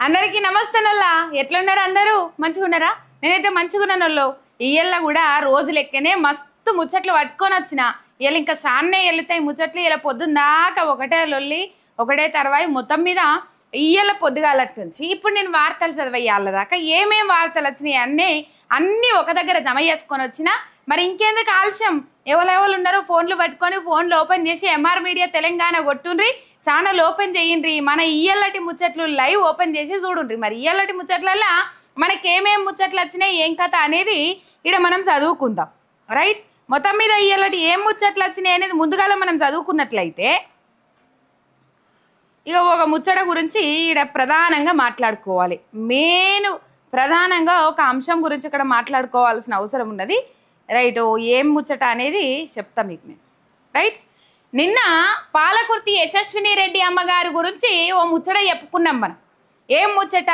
అందరికీ నమస్తే నల్లా. ఎట్లున్నారు అందరూ? మంచిగున్నారా? నేనైతే మంచిగున్నానోళ్ళు. ఇయ్యల్ల కూడా రోజు లెక్కనే మస్తు ముచ్చట్లు పట్టుకొని వచ్చిన. ఇవాళ ఇంకా చాన్నే వెళ్తాయి ముచ్చట్లు. ఇలా పొద్దుందాకా ఒకటే లొల్లి ఒకటే తర్వాయి మొత్తం మీద ఇయ్యల పొద్దుగాలటి నుంచి ఇప్పుడు నేను వార్తలు చదివేయాల దాకా ఏమేం వార్తలు వచ్చినాయి అన్నీ ఒక దగ్గర జమ చేసుకొని వచ్చిన. మరి ఇంకెందుకు ఆలస్యం? ఎవరెవరు ఉన్నారో ఫోన్లు పట్టుకొని ఫోన్లు ఓపెన్ చేసి ఎంఆర్ మీడియా తెలంగాణ కొట్టుండ్రి, ఛానల్ ఓపెన్ చేయండి, మన ఇయ్యల్లటి ముచ్చట్లు లైవ్ ఓపెన్ చేసి చూడుండ్రి. మరి ఇయ్యల్లటి ముచ్చట్లల్లో మనకేమేం ముచ్చట్లు వచ్చినాయి ఏం కథ అనేది ఇక్కడ మనం చదువుకుందాం. రైట్, మొత్తం మీద ఇయ్యల్లటి ఏం ముచ్చట్లు వచ్చినాయి అనేది ముందుగాల మనం చదువుకున్నట్లయితే ఇక ఒక ముచ్చట గురించి ఇక్కడ ప్రధానంగా మాట్లాడుకోవాలి. ప్రధానంగా ఒక అంశం గురించి ఇక్కడ మాట్లాడుకోవాల్సిన అవసరం ఉన్నది. రైట్, ఏం ముచ్చట అనేది చెప్తా మీకు నేను. రైట్, నిన్న పాలకుర్తి యశస్విని రెడ్డి అమ్మగారి గురించి ఓ ముచ్చట చెప్పుకున్నాం మనం. ఏం ముచ్చట?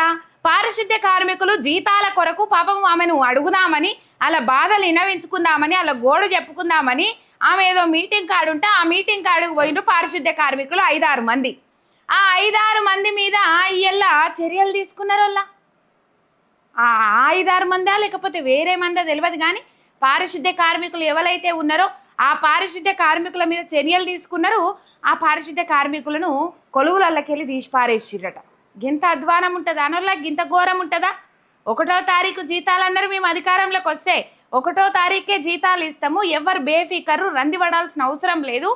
పారిశుద్ధ్య కార్మికులు జీతాల కొరకు పాపం ఆమెను అడుగుదామని, అలా బాధలు వినవించుకుందామని, అలా గోడ చెప్పుకుందామని ఆమె ఏదో మీటింగ్ కాడు ఉంటే ఆ మీటింగ్ కాడుకు పోయిండు పారిశుద్ధ్య కార్మికులు 5-6 మంది. ఆ 5-6 మంది మీద ఇయ్యల్ల చర్యలు తీసుకున్నారు. వాళ్ళ 5-6 మందా లేకపోతే వేరే మందా తెలియదు, కానీ పారిశుద్ధ్య కార్మికులు ఎవరైతే ఉన్నారో ఆ పారిశుద్ధ్య కార్మికుల మీద చర్యలు తీసుకున్నారు. ఆ పారిశుద్ధ్య కార్మికులను కొలువులకెళ్ళి తీసి పారేసిరట. గింత అధ్వానం ఉంటుందా అనోళ్ళ? గింత ఘోరం ఉంటుందా? 1వ తారీఖు జీతాలు అన్నారు. మేము అధికారంలోకి వస్తే 1వ తారీఖే జీతాలు ఇస్తాము, ఎవరు బేఫికరు రంది పడాల్సిన అవసరం లేదు,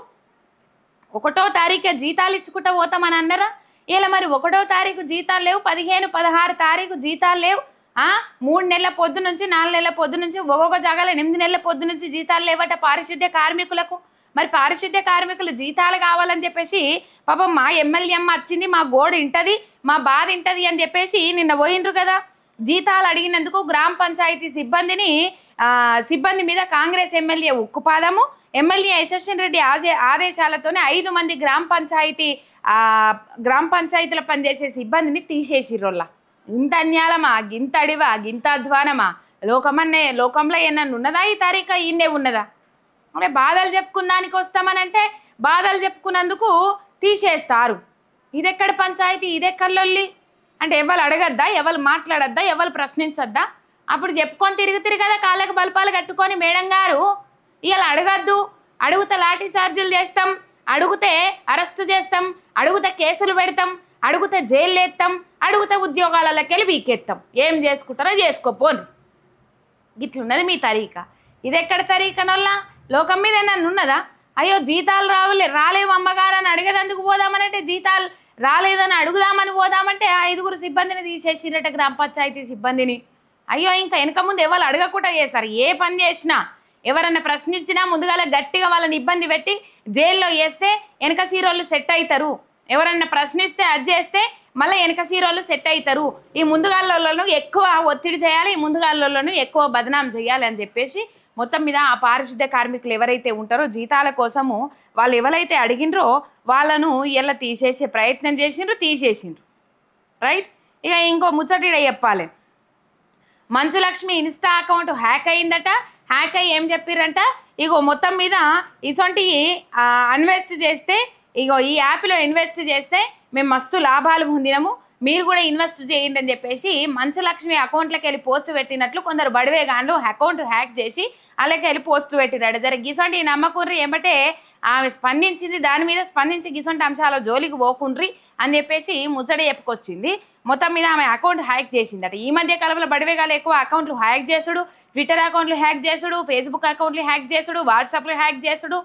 1వ తారీఖే జీతాలు ఇచ్చుకుంటూ పోతామని అన్నారా? ఇలా మరి 1వ తారీఖు జీతాలు లేవు, 15, 16 తారీఖు జీతాలు లేవు, 3 నెలల పొద్దు నుంచి 4 నెలల పొద్దు నుంచి ఒక్కొక్క జాగాలో 8 నెలల పొద్దు నుంచి జీతాలు లేవట పారిశుద్ధ్య కార్మికులకు. మరి పారిశుద్ధ్య కార్మికులు జీతాలు కావాలని చెప్పేసి పాపం మా ఎమ్మెల్యే అమ్మ వచ్చింది, మా గోడు ఇంటది, మా బాధ ఇంటది అని చెప్పేసి నిన్న పోయిండ్రు కదా. జీతాలు అడిగినందుకు గ్రామ పంచాయతీ సిబ్బంది మీద కాంగ్రెస్ ఎమ్మెల్యే ఉక్కుపాదము. ఎమ్మెల్యే యశస్విని రెడ్డి ఆదేశాలతోనే 5 మంది గ్రామ పంచాయతీల పనిచేసే సిబ్బందిని తీసేసిర్రోళ్ళ. ఇంత అన్యాలమా, గింత అడివా, గింత అధ్వానమా? లోకంలో ఏమన్నా ఉన్నదా? ఈ తారీఖు ఈయనే ఉన్నదా? అంటే బాధలు చెప్పుకున్నానికి వస్తామనంటే బాధలు చెప్పుకున్నందుకు తీసేస్తారు. ఇదెక్కడ పంచాయతీ, ఇదెక్కడ లొల్లి? అంటే ఎవరు అడగద్దా, ఎవరు మాట్లాడద్దా, ఎవరు ప్రశ్నించద్దా? అప్పుడు చెప్పుకొని తిరిగి కదా కాళ్ళకు బల్పాలు కట్టుకొని మేడం గారు ఇలా అడగద్దు, అడుగుతే లాఠీ చార్జీలు చేస్తాం, అడిగితే అరెస్టు చేస్తాం, అడిగితే కేసులు పెడతాం, అడిగితే జైలు వేస్తాం, అడిగితే ఉద్యోగాలకెళ్ళి వీకెత్తాం, ఏం చేసుకుంటారో చేసుకోపోను. గిట్లున్నది మీ తరీక. ఇదెక్కడ తరీకనల్లా? లోకం మీద ఏమన్నా ఉన్నదా? అయ్యో జీతాలు రాలేవు అమ్మగారు అని అడిగేందుకు పోదామనంటే, జీతాలు రాలేదని అడుగుదామని పోదామంటే 5 సిబ్బందిని తీసేసిరట, గ్రామ పంచాయతీ సిబ్బందిని. అయ్యో ఇంకా వెనక ముందు ఎవరు అడగకుండా చేస్తారు. ఏ పని చేసినా ఎవరన్నా ప్రశ్నించినా ముందుగాల గట్టిగా వాళ్ళని ఇబ్బంది పెట్టి జైల్లో వేస్తే వెనక సీరోళ్ళు సెట్ అవుతారు. ఎవరన్నా ప్రశ్నిస్తే అది చేస్తే మళ్ళీ వెనక సీరోళ్ళు సెట్ అవుతారు. ఈ ముందుగాళ్ళను ఎక్కువ ఒత్తిడి చేయాలి, ఈ ముందుగాళ్ళను ఎక్కువ బదనాం చేయాలి అని చెప్పేసి మొత్తం మీద ఆ పారిశుద్ధ్య కార్మికులు ఎవరైతే ఉంటారో జీతాల కోసము వాళ్ళు ఎవరైతే అడిగినరో వాళ్ళను ఇలా తీసేసే ప్రయత్నం తీసేసిండ్రు. రైట్, ఇక ఇంకో ముచ్చట చెప్పాలి. మంచులక్ష్మి ఇన్స్టా అకౌంట్ హ్యాక్ అయిందట. హ్యాక్ అయ్యి ఏం చెప్పిర్రంట, ఇగో మొత్తం మీద ఇసొంటి ఇన్వెస్ట్ చేస్తే, ఇగో ఈ యాప్లో ఇన్వెస్ట్ చేస్తే మేము మస్తు లాభాలు పొందినాము, మీరు కూడా ఇన్వెస్ట్ చేయండి అని చెప్పేసి మంచులక్ష్మి అకౌంట్లోకి వెళ్ళి పోస్ట్ పెట్టినట్లు కొందరు బడివేగాన్లు అకౌంట్ హ్యాక్ చేసి అలాగే వెళ్ళి పోస్ట్ పెట్టిరాడు. జర గిసొంటి నమ్మకుండ్రి, ఏమంటే ఆమె స్పందించింది, దాని మీద స్పందించి గిసొంటి అంశాల జోలికి పోకుండ్రి అని చెప్పేసి ముచ్చట చెప్పుకొచ్చింది. మొత్తం మీద ఆమె అకౌంట్ హ్యాక్ చేసిందట. ఈ మధ్య కాలంలో బడివేగాలు ఎక్కువ అకౌంట్లు హ్యాక్ చేసుడు, ట్విట్టర్ అకౌంట్లు హ్యాక్ చేసుడు, ఫేస్బుక్ అకౌంట్లు హ్యాక్ చేసుడు, వాట్సాప్లో హ్యాక్ చేసుడు,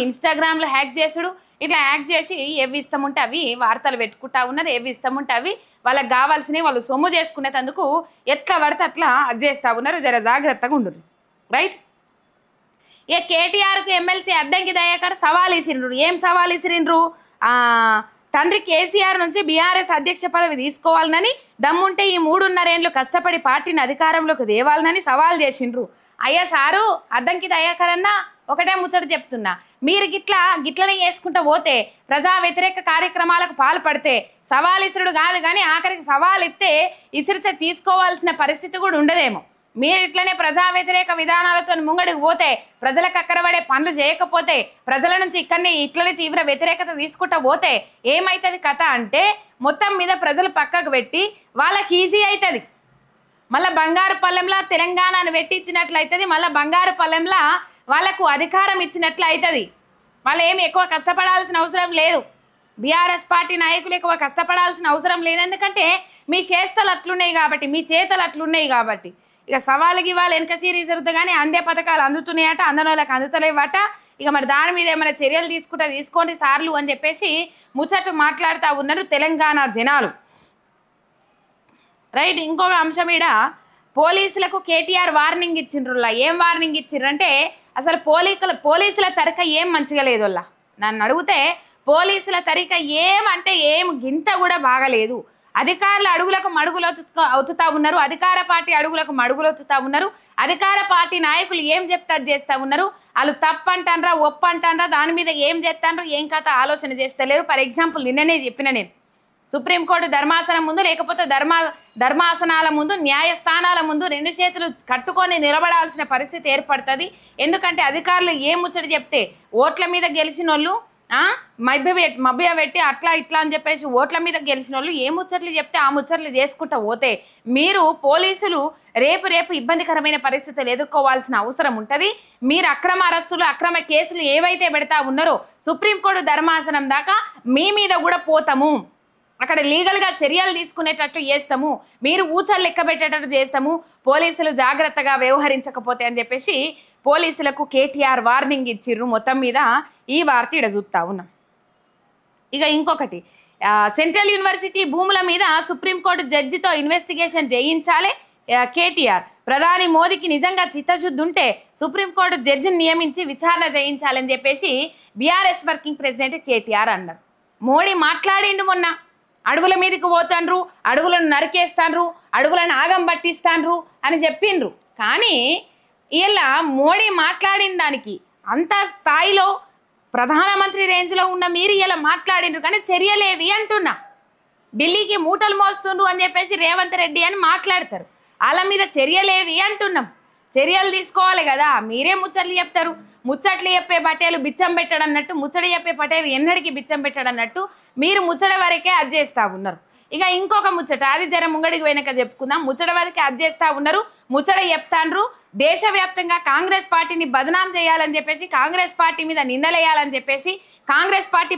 ఇన్స్టాగ్రామ్లో హ్యాక్ చేసుడు, ఇట్లా హ్యాక్ చేసి ఏవి ఇష్టం ఉంటే అవి వార్తలు పెట్టుకుంటా ఉన్నారు. ఏవి ఇష్టం ఉంటే అవి వాళ్ళకి కావాల్సినవి వాళ్ళు సొమ్ము చేసుకునేందుకు ఎట్లా పడితే అట్లా అది చేస్తూ ఉన్నారు. జర జాగ్రత్తగా ఉండరు. రైట్, ఇక కేటీఆర్కు ఎమ్మెల్సీ అద్దంకి దయాకర్ సవాల్ ఇసిరిండ్రు. ఏం సవాల్ ఇసిరిండ్రు? తండ్రి కేసీఆర్ నుంచి బీఆర్ఎస్ అధ్యక్ష పదవి తీసుకోవాలనని, దమ్ముంటే ఈ 3.5 ఏళ్ళు కష్టపడి పార్టీని అధికారంలోకి తేవాలనని సవాల్ చేసిండ్రు. అయ్యా సారు అద్దంకి దయాకర్ అన్న, ఒకటే ముచ్చట చెప్తున్నా, మీరు గిట్లనే చేసుకుంటూ పోతే ప్రజా వ్యతిరేక కార్యక్రమాలకు పాల్పడితే సవాల్ ఇసురుడు కాదు, కానీ ఆఖరికి సవాల్ ఇస్తే తీసుకోవాల్సిన పరిస్థితి కూడా ఉండదేమో. మీరు ఇట్లనే ప్రజా వ్యతిరేక విధానాలతో ముంగడికి పోతే, ప్రజలకు అక్కరబడే పనులు చేయకపోతే, ప్రజల నుంచి ఇక్కడనే ఇట్లనే తీవ్ర వ్యతిరేకత తీసుకుంటా పోతే ఏమవుతుంది కథ అంటే, మొత్తం మీద ప్రజలు పక్కకు పెట్టి వాళ్ళకి ఈజీ అవుతుంది. మళ్ళీ బంగారు పల్లెంలా తెలంగాణను పెట్టించినట్లయితుంది, మళ్ళీ బంగారు పల్లెంలా వాళ్ళకు అధికారం ఇచ్చినట్లు అవుతుంది. వాళ్ళు ఏమి ఎక్కువ కష్టపడాల్సిన అవసరం లేదు. బీఆర్ఎస్ పార్టీ నాయకులు ఎక్కువ కష్టపడాల్సిన అవసరం లేదు. ఎందుకంటే మీ చేష్టలు అట్లున్నాయి కాబట్టి, మీ చేతలు అట్లున్నాయి కాబట్టి. ఇక సవాలుకి వాళ్ళు వెనక సిరీస్ జరుగుతాగానే అందే పథకాలు అందుతున్నాయట, అందనోళ్ళకి అందుతలేవట. ఇక మరి దాని మీద ఏమైనా చర్యలు తీసుకోండి సార్లు అని చెప్పేసి ముచ్చట మాట్లాడుతూ ఉన్నారు తెలంగాణ జనాలు. రైట్. ఇంకొక అంశం ఈడ పోలీసులకు కేటీఆర్ వార్నింగ్ ఇచ్చిండ్రులా. ఏం వార్నింగ్ ఇచ్చిండ్రంటే, అసలు పోలీసుల తరక ఏం మంచిగా లేదు. నన్ను అడిగితే పోలీసుల తరిక ఏమంటే ఏం గింత కూడా బాగలేదు. అధికారుల అడుగులకు మడుగులు అవుతుతా ఉన్నారు, అధికార పార్టీ అడుగులకు మడుగులు అవుతుతా ఉన్నారు. అధికార పార్టీ నాయకులు ఏం చెప్తే అది చేస్తూ ఉన్నారు. వాళ్ళు తప్పంటాన్రా ఒప్పంటాన్రా, దాని మీద ఏం చేస్తాన్రు ఏం కథ ఆలోచన చేస్తలేరు. ఫర్ ఎగ్జాంపుల్ నిన్ననే చెప్పిన నేను, సుప్రీంకోర్టు ధర్మాసనం ముందు లేకపోతే ధర్మాసనాల ముందు, న్యాయస్థానాల ముందు 2 చేతులు కట్టుకొని నిలబడాల్సిన పరిస్థితి ఏర్పడుతుంది. ఎందుకంటే అధికారులు ఏం ముచ్చట చెప్తే ఓట్ల మీద గెలిచిన వాళ్ళు మభ్య పెట్టి అట్లా ఇట్లా అని చెప్పేసి ఓట్ల మీద గెలిచిన వాళ్ళు ఏ ముచ్చట్లు చెప్తే ఆ ముచ్చట్లు చేసుకుంటూ పోతే, మీరు పోలీసులు రేపు ఇబ్బందికరమైన పరిస్థితులు ఎదుర్కోవాల్సిన అవసరం ఉంటుంది. మీరు అక్రమ అరెస్టులు, అక్రమ కేసులు ఏవైతే పెడతా ఉన్నారో సుప్రీంకోర్టు ధర్మాసనం దాకా మీ మీద కూడా పోతాము, అక్కడ లీగల్గా చర్యలు తీసుకునేటట్టు చేస్తాము, మీరు ఊచలు లెక్క పెట్టేటట్టు చేస్తాము, పోలీసులు జాగ్రత్తగా వ్యవహరించకపోతే అని చెప్పేసి పోలీసులకు కేటీఆర్ వార్నింగ్ ఇచ్చిర్రు. మొత్తం మీద ఈ వార్త ఇడ చూస్తా ఉన్నాం. ఇక ఇంకొకటి, సెంట్రల్ యూనివర్సిటీ భూముల మీద సుప్రీంకోర్టు జడ్జితో ఇన్వెస్టిగేషన్ చేయించాలి కేటీఆర్. ప్రధాని మోదీకి నిజంగా చిత్తశుద్ధి ఉంటే సుప్రీంకోర్టు జడ్జిని నియమించి విచారణ చేయించాలని చెప్పేసి బీఆర్ఎస్ వర్కింగ్ ప్రెసిడెంట్ కేటీఆర్ అన్నారు. మోడీ మాట్లాడిండు మొన్న, అడవుల మీదకి పోతాండ్రు, అడవులను నరికేస్తాండ్రు, అడవులను ఆగం పట్టిస్తాండ్రు అని చెప్పిండ్రు. కానీ ఇలా మోడీ మాట్లాడిన దానికి అంత స్థాయిలో ప్రధానమంత్రి రేంజ్లో ఉన్న మీరు ఇలా మాట్లాడిండ్రు కానీ చర్యలేవి అంటున్నా. ఢిల్లీకి మూటలు మోస్తుండ్రు అని చెప్పేసి రేవంత్ రెడ్డి అని మాట్లాడతారు, వాళ్ళ మీద చర్యలేవి అంటున్నాం. చర్యలు తీసుకోవాలి కదా. మీరే ముచ్చట్లు చెప్తారు, ముచ్చట్లు చెప్పే పటేలు బిచ్చం పెట్టడన్నట్టు, ముచ్చట చెప్పే పటేలు ఎన్నడికి బిచ్చం పెట్టడన్నట్టు మీరు ముచ్చట వరకే అది చేస్తూ ఉన్నారు. ఇక ఇంకొక ముచ్చట, అది జర ముంగడికి వెనక చెప్పుకుందాం. ముచ్చట వరకే అది చేస్తూ ఉన్నారు, ముచ్చట చెప్తాండ్రు. దేశవ్యాప్తంగా కాంగ్రెస్ పార్టీని బదనాం చేయాలని చెప్పేసి, కాంగ్రెస్ పార్టీ మీద నిందలేయాలని చెప్పేసి, కాంగ్రెస్ పార్టీ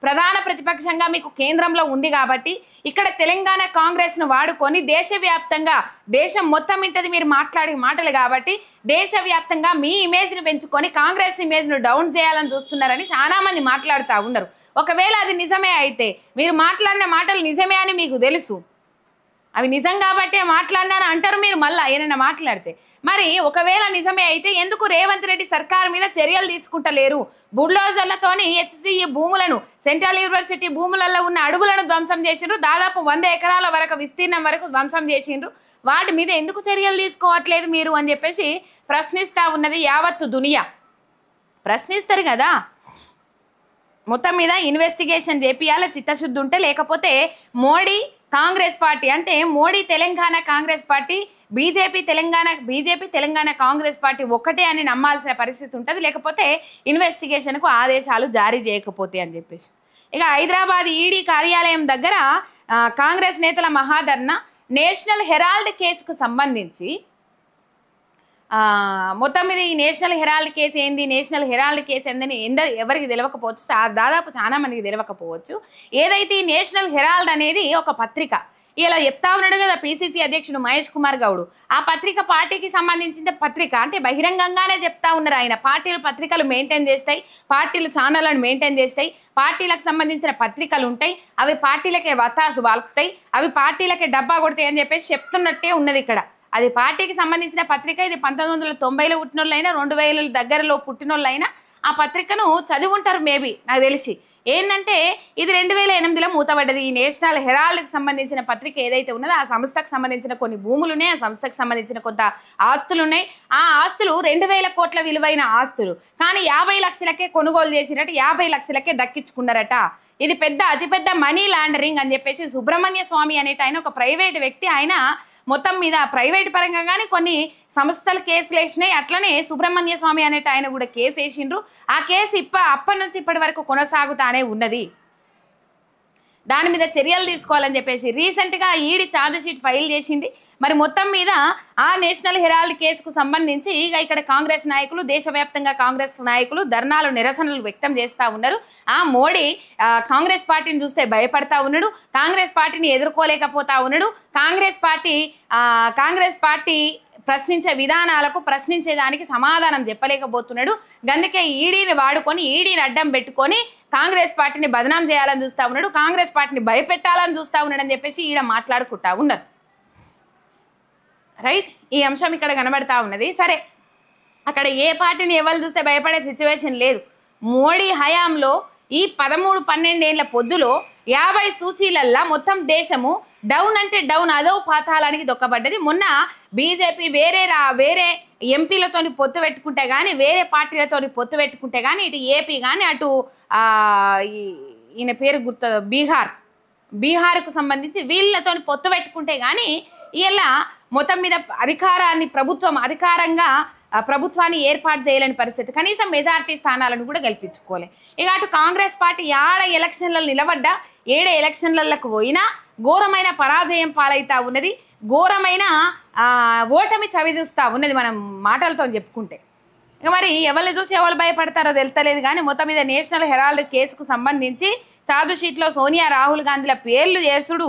ప్రధాన ప్రతిపక్షంగా మీకు కేంద్రంలో ఉంది కాబట్టి ఇక్కడ తెలంగాణ కాంగ్రెస్ను వాడుకొని దేశవ్యాప్తంగా, దేశం మొత్తం ఇంటది మీరు మాట్లాడే మాటలు కాబట్టి దేశవ్యాప్తంగా మీ ఇమేజ్ను పెంచుకొని కాంగ్రెస్ ఇమేజ్ను డౌన్ చేయాలని చూస్తున్నారని చాలామంది మాట్లాడుతూ ఉన్నారు. ఒకవేళ అది నిజమే అయితే, మీరు మాట్లాడిన మాటలు నిజమే అని మీకు తెలుసు, అవి నిజం కాబట్టే మాట్లాడినాను అంటారు మీరు మళ్ళీ ఏమైనా మాట్లాడితే. మరి ఒకవేళ నిజమే అయితే ఎందుకు రేవంత్ రెడ్డి సర్కార్ మీద చర్యలు తీసుకుంటలేరు? బుల్డోజర్లతోని హెచ్సిఈ భూములను, సెంట్రల్ యూనివర్సిటీ భూములలో ఉన్న అడవులను ధ్వంసం చేసిండ్రు, దాదాపు 100 ఎకరాల వరకు విస్తీర్ణం వరకు ధ్వంసం చేసిండ్రు. వాటి మీద ఎందుకు చర్యలు తీసుకోవట్లేదు మీరు అని చెప్పేసి ప్రశ్నిస్తూ ఉన్నది యావత్తు దునియా. ప్రశ్నిస్తారు కదా. మొత్తం మీద ఇన్వెస్టిగేషన్ చేపియాలి చిత్తశుద్ధి ఉంటే, లేకపోతే మోడీ కాంగ్రెస్ పార్టీ అంటే Modi Telangana Congress party, BJP Telangana Congress party ఒక్కటే అని నమ్మాల్సిన పరిస్థితి ఉంటుంది, లేకపోతే ఇన్వెస్టిగేషన్కు ఆదేశాలు జారీ చేయకపోతే అని చెప్పేసి. ఇక హైదరాబాద్ ఈడీ కార్యాలయం దగ్గర కాంగ్రెస్ నేతల మహాధర్నా, నేషనల్ హెరాల్డ్ కేసుకు సంబంధించి మొత్తం మీద ఈ నేషనల్ హెరాల్డ్ కేసు ఏంది, నేషనల్ హెరాల్డ్ కేసు ఏందని ఎవరికి తెలియకపోవచ్చు, దాదాపు చాలా మందికి తెలియకపోవచ్చు. ఏదైతే ఈ నేషనల్ హెరాల్డ్ అనేది ఒక పత్రిక, ఇలా చెప్తా ఉన్నాడు కదా పిసిసి అధ్యక్షుడు మహేష్ కుమార్ గౌడ్. ఆ పత్రిక పార్టీకి సంబంధించిన పత్రిక అంటే బహిరంగంగానే చెప్తా ఉన్నారు ఆయన. పార్టీలు పత్రికలు మెయింటైన్ చేస్తాయి, పార్టీలు ఛానళ్లను మెయింటైన్ చేస్తాయి, పార్టీలకు సంబంధించిన పత్రికలు ఉంటాయి, అవి పార్టీలకే వత్తాసు వాల్పుతాయి, అవి పార్టీలకే డబ్బా కొడతాయి అని చెప్పేసి చెప్తున్నట్టే ఉన్నది ఇక్కడ. అది పార్టీకి సంబంధించిన పత్రిక. ఇది 1990లో పుట్టినోళ్ళైనా 2000 దగ్గరలో పుట్టినోళ్ళైనా ఆ పత్రికను చదివి ఉంటారు మేబీ, నాకు తెలిసి. ఏంటంటే ఇది 2008లో మూతపడ్డది. ఈ నేషనల్ హెరాల్డ్కి సంబంధించిన పత్రిక ఏదైతే ఉన్నదో ఆ సంస్థకు సంబంధించిన కొన్ని భూములు ఉన్నాయి, ఆ సంస్థకు సంబంధించిన కొంత ఆస్తులు ఉన్నాయి. ఆ ఆస్తులు 2000 కోట్ల విలువైన ఆస్తులు, కానీ 50 లక్షలకే కొనుగోలు చేసినట్టు 50 లక్షలకే దక్కించుకున్నారట. ఇది అతిపెద్ద మనీ లాండరింగ్ అని చెప్పేసి సుబ్రహ్మణ్య స్వామి అనేట ఆయన ఒక ప్రైవేట్ వ్యక్తి, ఆయన మొత్తం మీద ప్రైవేట్ పరంగా కానీ కొన్ని సంస్థలు కేసులు వేసినాయి. అట్లనే సుబ్రహ్మణ్య స్వామి అనేట ఆయన కూడా కేసు వేసిండ్రు. ఆ కేసు అప్పటి నుంచి ఇప్పటి వరకు కొనసాగుతానే ఉన్నది. దాని మీద చర్యలు తీసుకోవాలని చెప్పేసి రీసెంట్గా ఈడీ ఛార్జ్ షీట్ ఫైల్ చేసింది. మరి మొత్తం మీద ఆ నేషనల్ హెరాల్డ్ కేసుకు సంబంధించి ఇక్కడ కాంగ్రెస్ నాయకులు, దేశవ్యాప్తంగా కాంగ్రెస్ నాయకులు ధర్నాలు, నిరసనలు వ్యక్తం చేస్తూ ఉన్నారు. మోడీ కాంగ్రెస్ పార్టీని చూస్తే భయపడతా ఉన్నాడు, కాంగ్రెస్ పార్టీని ఎదుర్కోలేకపోతా ఉన్నాడు, కాంగ్రెస్ పార్టీ ప్రశ్నించే విధానాలకు ప్రశ్నించేదానికి సమాధానం చెప్పలేకపోతున్నాడు. అందుకే ఈడీని వాడుకొని, ఈడీని అడ్డం పెట్టుకొని కాంగ్రెస్ పార్టీని బదనాం చేయాలని చూస్తూ ఉన్నాడు, కాంగ్రెస్ పార్టీని భయపెట్టాలని చూస్తూ ఉన్నాడు అని చెప్పేసి ఈడ మాట్లాడుకుంటా ఉన్నారు. రైట్, ఈ అంశం ఇక్కడ కనబడతా ఉన్నది. సరే, అక్కడ ఏ పార్టీని ఎవరు చూస్తే భయపడే సిచ్యువేషన్ లేదు. మోడీ హయాంలో ఈ 13-12 ఏళ్ల పొద్దులో 50 సూచీలల్లా మొత్తం దేశము డౌన్ అంటే డౌన్, అదో పాతాళానికి దొక్కబడ్డది. మొన్న బీజేపీ వేరే ఎంపీలతోని పొత్తు పెట్టుకుంటే కానీ, వేరే పార్టీలతోని పొత్తు పెట్టుకుంటే కానీ, ఇటు ఏపీ కానీ, అటు ఈయన పేరు గుర్తు బీహార్కు సంబంధించి వీళ్ళతోని పొత్తు పెట్టుకుంటే కానీ ఇలా మొత్తం మీద అధికారంగా ప్రభుత్వాన్ని ఏర్పాటు చేయలేని పరిస్థితి. కనీసం మెజారిటీ స్థానాలను కూడా గెలిపించుకోలే. ఇక అటు కాంగ్రెస్ పార్టీ ఎలక్షన్లలో నిలబడ్డా, 7 ఎలక్షన్లకు పోయినా ఘోరమైన పరాజయం పాలైతా ఉన్నది, ఘోరమైన ఓటమి చవి చూస్తూ ఉన్నది మనం మాటలతో చెప్పుకుంటే. ఇక మరి ఎవరిని చూసి ఎవరు భయపడతారో తెలుస్తలేదు. కానీ మొత్తం మీద నేషనల్ హెరాల్డ్ కేసుకు సంబంధించి ఛార్జ్ షీట్లో సోనియా, రాహుల్ గాంధీల పేర్లు చేసుడు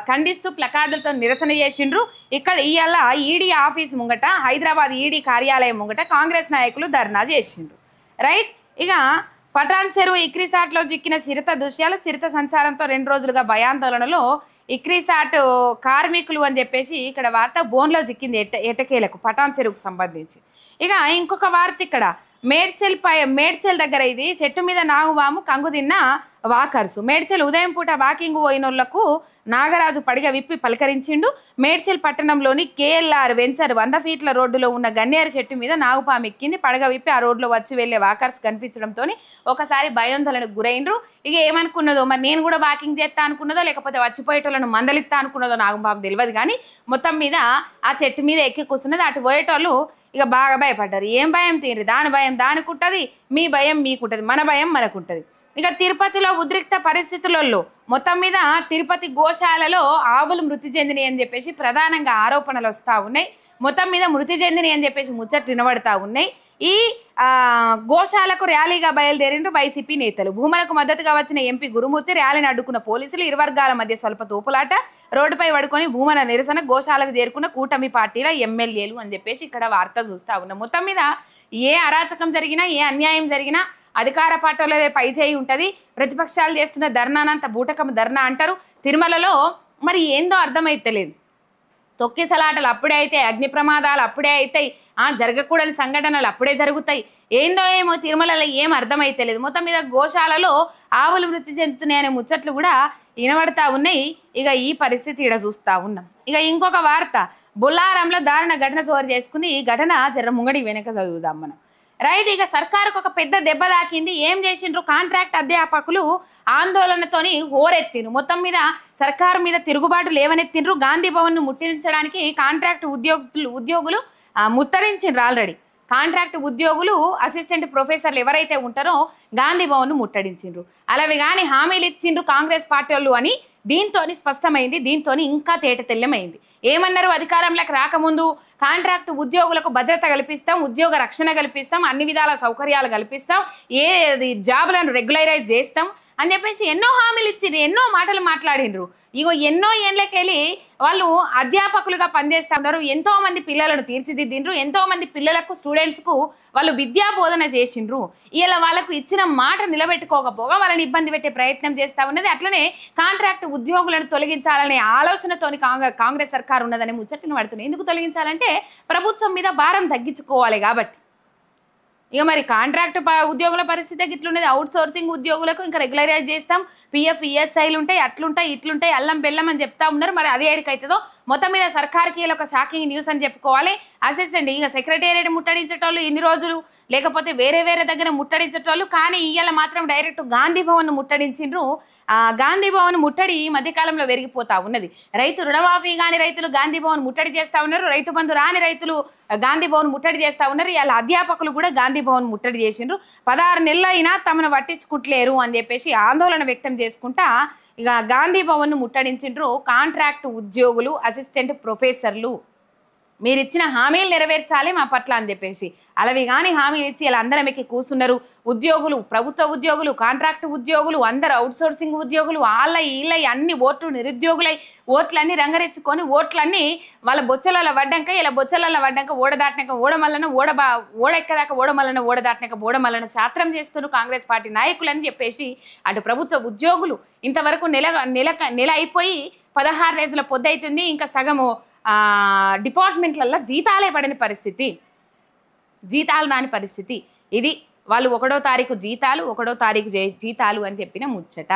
ఖండిస్తూ ప్లకార్డులతో నిరసన చేసిండ్రు. ఇక్కడ ఇవాళ ఈడీ ఆఫీస్ ముంగట, హైదరాబాద్ ఈడీ కార్యాలయం ముంగట కాంగ్రెస్ నాయకులు ధర్నా చేసిండ్రు. రైట్, ఇక పటాన్ చెరువు ఇక్రీసాట్లో చిక్కిన చిరుత సంచారంతో 2 రోజులుగా భయాందోళనలో ఇక్రీసాట్ కార్మికులు అని చెప్పేసి ఇక్కడ వార్త బోన్లో చిక్కింది ఎటకేలకు పటాన్ చెరువుకు సంబంధించి. ఇక ఇంకొక వార్త ఇక్కడ మేడ్చల్ దగ్గర ఇది చెట్టు మీద నాగువాము కంగు తిన్న వాకర్సు. మేడ్చల్ ఉదయం పూట వాకింగ్ పోయినోళ్లకు నాగరాజు పడిగ విప్పి పలకరించిండు. మేడ్చల్ పట్టణంలోని కేఎల్ఆర్ వెంచర్ 100 ఫీట్ల రోడ్డులో ఉన్న గన్నేరు చెట్టు మీద నాగుపాము ఎక్కింది. పడగ విప్పి ఆ రోడ్లో వచ్చి వెళ్లే వాకర్స్ కనిపించడంతో ఒకసారి భయాందోళనకు గురైండ్రు. ఇక ఏమనుకున్నదో మరి, నేను కూడా వాకింగ్ చేస్తా అనుకున్నదో లేకపోతే వచ్చిపోయేటోళ్ళను మందలిస్తా అనుకున్నదో నాగుపాము తెలియదు. కానీ మొత్తం మీద ఆ చెట్టు మీద ఎక్కి కూర్చున్నది. అటు పోయేటోళ్ళు ఇక బాగా భయపడ్డారు. ఏం భయం తీరి, దాని భయం దానికి ఉంటుంది, మీ భయం మీకుంటుంది, మన భయం మనకుంటుంది. ఇక తిరుపతిలో ఉద్రిక్త పరిస్థితులలో మొత్తం మీద తిరుపతి గోశాలలో ఆవులు మృతి చెందినాయి అని చెప్పేసి ప్రధానంగా ఆరోపణలు వస్తూ ఉన్నాయి. మొత్తం మీద మృతి చెందినాయి అని చెప్పేసి ముచ్చట్లు వినబడతా ఉన్నాయి. ఈ గోశాలకు ర్యాలీగా బయలుదేరిండ్రు వైసీపీ నేతలు. భూములకు మద్దతుగా వచ్చిన ఎంపీ గురుమూర్తి ర్యాలీని అడ్డుకున్న పోలీసులు, ఇరు వర్గాల మధ్య స్వల్ప తోపులాట, రోడ్డుపై పడుకొని భూముల నిరసన, గోశాలకు చేరుకున్న కూటమి పార్టీల ఎమ్మెల్యేలు అని చెప్పేసి ఇక్కడ వార్త చూస్తూ ఉన్నాం. మొత్తం మీద ఏ అరాచకం జరిగినా, ఏ అన్యాయం జరిగినా అధికార పార్టీలో పైచేయి ఉంటుంది. ప్రతిపక్షాలు చేస్తున్న ధర్నానంత బూటకం ధర్నా అంటారు. తిరుమలలో మరి ఏందో అర్థమైతలేదు. తొక్కిసలాటలు అప్పుడే అవుతాయి, అగ్ని ప్రమాదాలు అప్పుడే అవుతాయి, జరగకూడని సంఘటనలు అప్పుడే జరుగుతాయి. ఏందో ఏమో తిరుమలలో ఏం అర్థమైతలేదు. మొత్తం మీద గోశాలలో ఆవులు మృతి చెందుతున్నాయనే ముచ్చట్లు కూడా వినబడతా ఉన్నాయి. ఇక ఈ పరిస్థితి ఇక్కడ చూస్తూ ఉన్నాం. ఇక ఇంకొక వార్త, బొల్లారంలో దారుణ ఘటన చోరు చేసుకుంది. ఈ ఘటన జర ముంగడి వెనక చదువుదాం మనం. రైట్, ఇక సర్కారుకు ఒక పెద్ద దెబ్బ తాకింది. ఏం చేసిండ్రు, కాంట్రాక్ట్ అధ్యాపకులు ఆందోళనతోని హోరెత్తిండ్రు. మొత్తం మీద సర్కారు మీద తిరుగుబాటు లేవనెత్తిండ్రు. గాంధీ భవన్ను ముట్టించడానికి కాంట్రాక్ట్ ఉద్యోగులు ముట్టడించిండ్రు. ఆల్రెడీ కాంట్రాక్ట్ ఉద్యోగులు, అసిస్టెంట్ ప్రొఫెసర్లు ఎవరైతే ఉంటారో గాంధీ భవన్ను ముట్టడించిండ్రు. అలావి కానీ హామీలు ఇచ్చిండ్రు కాంగ్రెస్ పార్టీ వాళ్ళు అని దీంతో స్పష్టమైంది. దీంతో ఇంకా తేటతెల్లమైంది. ఏమన్నారు, అధికారంలోకి రాకముందు కాంట్రాక్ట్ ఉద్యోగులకు భద్రత కల్పిస్తాం, ఉద్యోగ రక్షణ కల్పిస్తాం, అన్ని విధాల సౌకర్యాలు కల్పిస్తాం, జాబులను రెగ్యులరైజ్ చేస్తాం అని చెప్పేసి ఎన్నో హామీలు ఇచ్చిండ్రు, ఎన్నో మాటలు మాట్లాడిండ్రు. ఇగో ఎన్నో ఏళ్ళకెళ్ళి వాళ్ళు అధ్యాపకులుగా పనిచేస్తూ ఉన్నారు. ఎంతో మంది పిల్లలను తీర్చిదిద్దిండ్రు, ఎంతో మంది పిల్లలకు, స్టూడెంట్స్కు వాళ్ళు విద్యా బోధన చేసిండ్రు. ఇలా వాళ్ళకు ఇచ్చిన మాట నిలబెట్టుకోకపోగా వాళ్ళని ఇబ్బంది పెట్టే ప్రయత్నం చేస్తూ ఉన్నది. అట్లనే కాంట్రాక్ట్ ఉద్యోగులను తొలగించాలనే ఆలోచనతోని కాంగ్రెస్ సర్కారు ఉన్నదని ముచ్చట్లు పడుతున్నాయి. ఎందుకు తొలగించాలంటే ప్రభుత్వం మీద భారం తగ్గించుకోవాలి కాబట్టి. ఇక మరి కాంట్రాక్ట్ ఉద్యోగుల పరిస్థితి ఇట్లున్నది. అవుట్ సోర్సింగ్ ఉద్యోగులకు ఇంకా రెగ్యులరైజ్ చేస్తాం, పిఎఫ్ ఈఎస్ఐలు ఉంటాయి, అట్లుంటాయి ఇట్లుంటాయి, అల్లం బెల్లం అని చెప్తా ఉన్నారు. మరి అది ఏడికైతుందో మొత్తం మీద సర్కార్కి ఒక షాకింగ్ న్యూస్ అని చెప్పుకోవాలి. అసెసండి ఇక సెక్రటేరియట్ ముట్టడించేటోళ్ళు ఇన్ని రోజులు, లేకపోతే వేరే దగ్గర ముట్టడించేటోళ్ళు, కానీ ఇవాళ మాత్రం డైరెక్ట్ గాంధీ భవన్ ముట్టడించిండ్రు. గాంధీ భవన్ ముట్టడి ఈ మధ్యకాలంలో పెరిగిపోతా ఉన్నది. రైతు రుణమాఫీ కాని రైతులు గాంధీ భవన్ ముట్టడి చేస్తా ఉన్నారు, రైతు బంధు రాని రైతులు గాంధీ భవన్ ముట్టడి చేస్తా ఉన్నారు. ఇలా అధ్యాపకులు కూడా గాంధీ భవన్ ముట్టడి చేసిండ్రు. 16 నెలలైనా తమను పట్టించుకుంటలేరు అని చెప్పేసి ఆందోళన వ్యక్తం చేసుకుంటా ఇక గాంధీ భవన్ ముట్టడించిండ్రు. కాంట్రాక్ట్ ఉద్యోగులు, అసిస్టెంట్ ప్రొఫెసర్లు మీరు ఇచ్చిన హామీలు నెరవేర్చాలి మా పట్ల అని చెప్పేసి అలావి కానీ హామీలు ఇచ్చి ఇలా అందరం ఎక్కి కూర్చున్నారు. ఉద్యోగులు, ప్రభుత్వ ఉద్యోగులు, కాంట్రాక్ట్ ఉద్యోగులు, అందరు అవుట్సోర్సింగ్ ఉద్యోగులు, వీళ్ళ అన్ని ఓట్లు నిరుద్యోగులై ఓట్లన్నీ రంగరెచ్చుకొని ఓట్లన్నీ వాళ్ళ బొచ్చలలో పడ్డాక ఇలా బొచ్చలలో పడ్డాక ఓడదాటినాక ఓడమల్లన ఓడెక్కదాకా ఓడమల్లన ఓడదాటినాక ఓడమల్లన శాస్త్రం చేస్తున్నారు కాంగ్రెస్ పార్టీ నాయకులని చెప్పేసి అటు ప్రభుత్వ ఉద్యోగులు ఇంతవరకు నెల అయిపోయి 16 రోజుల పొద్దు అవుతుంది. ఇంకా సగము డిపార్ట్మెంట్లలో జీతాలే పడని పరిస్థితి, జీతాలు రాని పరిస్థితి. ఇది వాళ్ళు 1వ తారీఖు జీతాలు 1వ తారీఖు జీతాలు అని చెప్పిన ముచ్చట.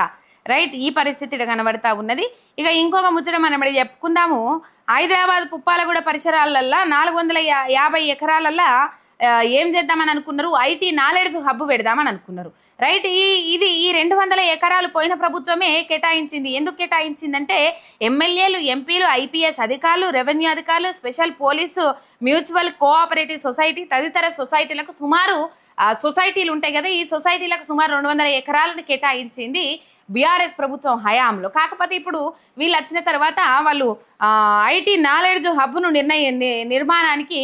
రైట్, ఈ పరిస్థితి కనబడతా ఉన్నది. ఇక ఇంకొక ముచ్చట మనం చెప్పుకుందాము. హైదరాబాద్ పుప్పాలగూడ పరిసరాలల్లో 450 ఎకరాలల్లో ఏం చేద్దామని అనుకున్నారు, ఐటీ నాలెడ్జ్ హబ్ పెడదామని అనుకున్నారు. రైట్, ఇది 200 ఎకరాలు పోయిన ప్రభుత్వమే కేటాయించింది. ఎందుకు కేటాయించిందంటే ఎమ్మెల్యేలు, ఎంపీలు, ఐపీఎస్ అధికారులు, రెవెన్యూ అధికారులు, special police, mutual cooperative society తదితర సొసైటీలకు సుమారు సొసైటీలు ఉంటాయి కదా, ఈ సొసైటీలకు సుమారు 200 ఎకరాలను కేటాయించింది బీఆర్ఎస్ ప్రభుత్వం హయాంలో. కాకపోతే ఇప్పుడు వీళ్ళు వచ్చిన తర్వాత వాళ్ళు ఐటీ నాలెడ్జ్ హబ్ను నిర్మాణానికి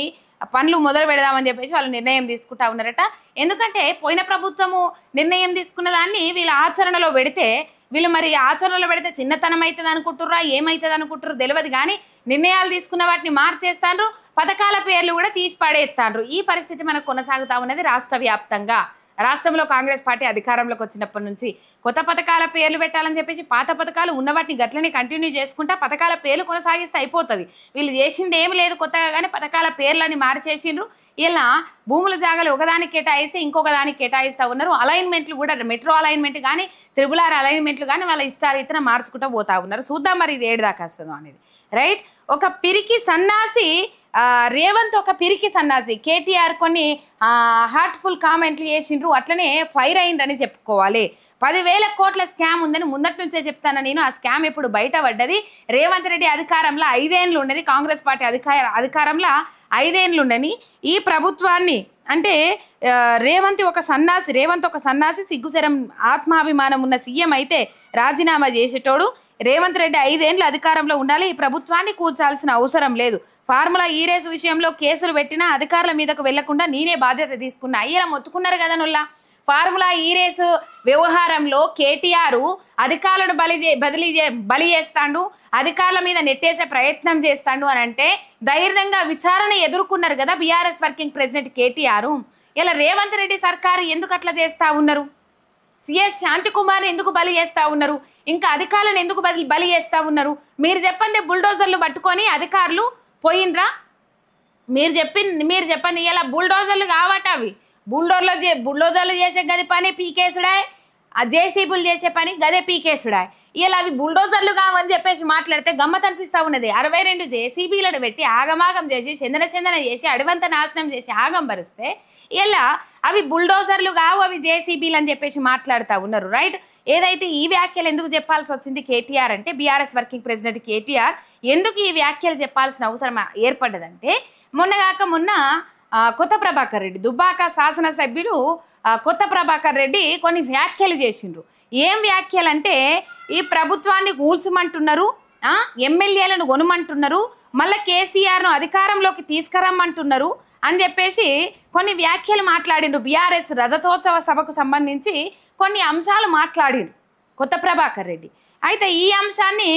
పనులు మొదలు పెడదామని చెప్పేసి వాళ్ళు నిర్ణయం తీసుకుంటా ఉన్నారట. ఎందుకంటే పోయిన ప్రభుత్వము నిర్ణయం తీసుకున్న దాన్ని వీళ్ళు ఆచరణలో పెడితే వీళ్ళు మరి ఆచరణలో పెడితే చిన్నతనం అవుతుంది అనుకుంటుర్రా, ఏమవుతుంది అనుకుంటారు తెలియదు, కానీ నిర్ణయాలు తీసుకున్న వాటిని మార్చేస్తాండ్రు, పథకాల పేర్లు కూడా తీసి పడేస్తాండ్రు. ఈ పరిస్థితి మనకు కొనసాగుతా ఉన్నది రాష్ట్ర వ్యాప్తంగా. రాష్ట్రంలో కాంగ్రెస్ పార్టీ అధికారంలోకి వచ్చినప్పటి నుంచి కొత్త పథకాల పేర్లు పెట్టాలని చెప్పేసి పాత పథకాలు ఉన్న వాటిని గట్లనే కంటిన్యూ చేసుకుంటా పథకాల పేర్లు కొనసాగిస్తే అయిపోతుంది. వీళ్ళు చేసింది ఏమి లేదు కొత్తగా, కానీ పథకాల పేర్లని మార్చేసిండ్రు. ఇలా భూముల జాగాలు ఒకదానికి కేటాయిస్తే ఇంకొక దానికి కేటాయిస్తూ ఉన్నారు. అలైన్మెంట్లు కూడా మెట్రో అలైన్మెంట్ కానీ RRR అలైన్మెంట్లు కానీ వాళ్ళ ఇష్టారీతన మార్చుకుంటూ పోతా ఉన్నారు. చూద్దాం మరి ఇది ఏడు దాకా వస్తుందో అనేది. రైట్, ఒక పిరికి సన్నాసి రేవంత్, ఒక పిరికి సన్నాసి కేటీఆర్ కొన్ని హార్ట్ఫుల్ కామెంట్లు చేసిండ్రు, అట్లనే ఫైర్ అయిందని చెప్పుకోవాలి. 10,000 కోట్ల స్కామ్ ఉందని ముందటి నుంచే చెప్తాను నేను. ఆ స్కామ్ ఇప్పుడు బయట పడ్డది. రేవంత్ రెడ్డి అధికారంలో 5 ఏళ్ళు ఉండని, కాంగ్రెస్ పార్టీ అధికారంలో 5 ఏళ్ళు ఉండని ఈ ప్రభుత్వాన్ని అంటే రేవంత్ ఒక సన్నాసి సిగ్గుశరం ఆత్మాభిమానం ఉన్న సీఎం అయితే రాజీనామా చేసేటోడు. రేవంత్ రెడ్డి 5 ఏళ్ళు అధికారంలో ఉండాలి, ఈ ప్రభుత్వాన్ని కూల్చాల్సిన అవసరం లేదు. ఫార్ములా ఈ రేసు విషయంలో కేసులు పెట్టినా అధికారుల మీదకు వెళ్లకుండా నేనే బాధ్యత తీసుకున్నా. అయ్యేలా మొత్తుకున్నారు కదా నుల్లా. ఫార్ములా ఈ రేసు వ్యవహారంలో కేటీఆర్ అధికారులను బలి చేస్తాడు, అధికారుల మీద నెట్టేసే ప్రయత్నం చేస్తాడు అని అంటే ధైర్యంగా విచారణ ఎదుర్కొన్నారు కదా బీఆర్ఎస్ వర్కింగ్ ప్రెసిడెంట్ కేటీఆర్. ఇలా రేవంత్ రెడ్డి సర్కారు ఎందుకు అట్లా చేస్తా ఉన్నారు? సిఎస్ శాంతికుమార్ ఎందుకు బలి చేస్తా ఉన్నారు? ఇంకా అధికారులను ఎందుకు బలి చేస్తా ఉన్నారు? మీరు చెప్పండి. బుల్డోజర్లు పట్టుకొని అధికారులు పోయినరా? మీరు చెప్పండి. ఇలా బుల్డోజర్లు కావట, అవి బుల్డోజర్లు చేసే గది పని పీకేసుడాయ్, ఆ జేసీబీలు చేసే పని గదే పీకేసుడాయ్. ఇలా అవి బుల్డోజర్లు కావని చెప్పేసి మాట్లాడితే గమ్మత్ అనిపిస్తూ ఉన్నది. 62 జేసీబీలను పెట్టి ఆగమాగం చేసి చందన చేసి అడవంతా నాశనం చేసి ఆగం భరిస్తే ఇలా అవి బుల్డోజర్లు కావు, అవి జేసీబీలు అని చెప్పేసి మాట్లాడుతూ ఉన్నారు. రైట్, ఏదైతే ఈ వ్యాఖ్యలు ఎందుకు చెప్పాల్సి వచ్చింది కేటీఆర్ అంటే బీఆర్ఎస్ వర్కింగ్ ప్రెసిడెంట్ కేటీఆర్ ఎందుకు ఈ వ్యాఖ్యలు చెప్పాల్సిన అవసరం ఏర్పడ్డదంటే మొన్న కొత్త ప్రభాకర్ రెడ్డి, దుబ్బాక శాసనసభ్యులు కొత్త ప్రభాకర్ రెడ్డి కొన్ని వ్యాఖ్యలు చేసిండ్రు. ఏం వ్యాఖ్యలు అంటే ఈ ప్రభుత్వాన్ని కూల్చమంటున్నారు, ఎమ్మెల్యేలను కొనమంటున్నారు, మళ్ళీ కేసీఆర్ను అధికారంలోకి తీసుకురమ్మంటున్నారు అని చెప్పేసి కొన్ని వ్యాఖ్యలు మాట్లాడిండ్రు. బీఆర్ఎస్ రజతోత్సవ సభకు సంబంధించి కొన్ని అంశాలు మాట్లాడిండ్రు కొత్త ప్రభాకర్ రెడ్డి. అయితే ఈ అంశాన్ని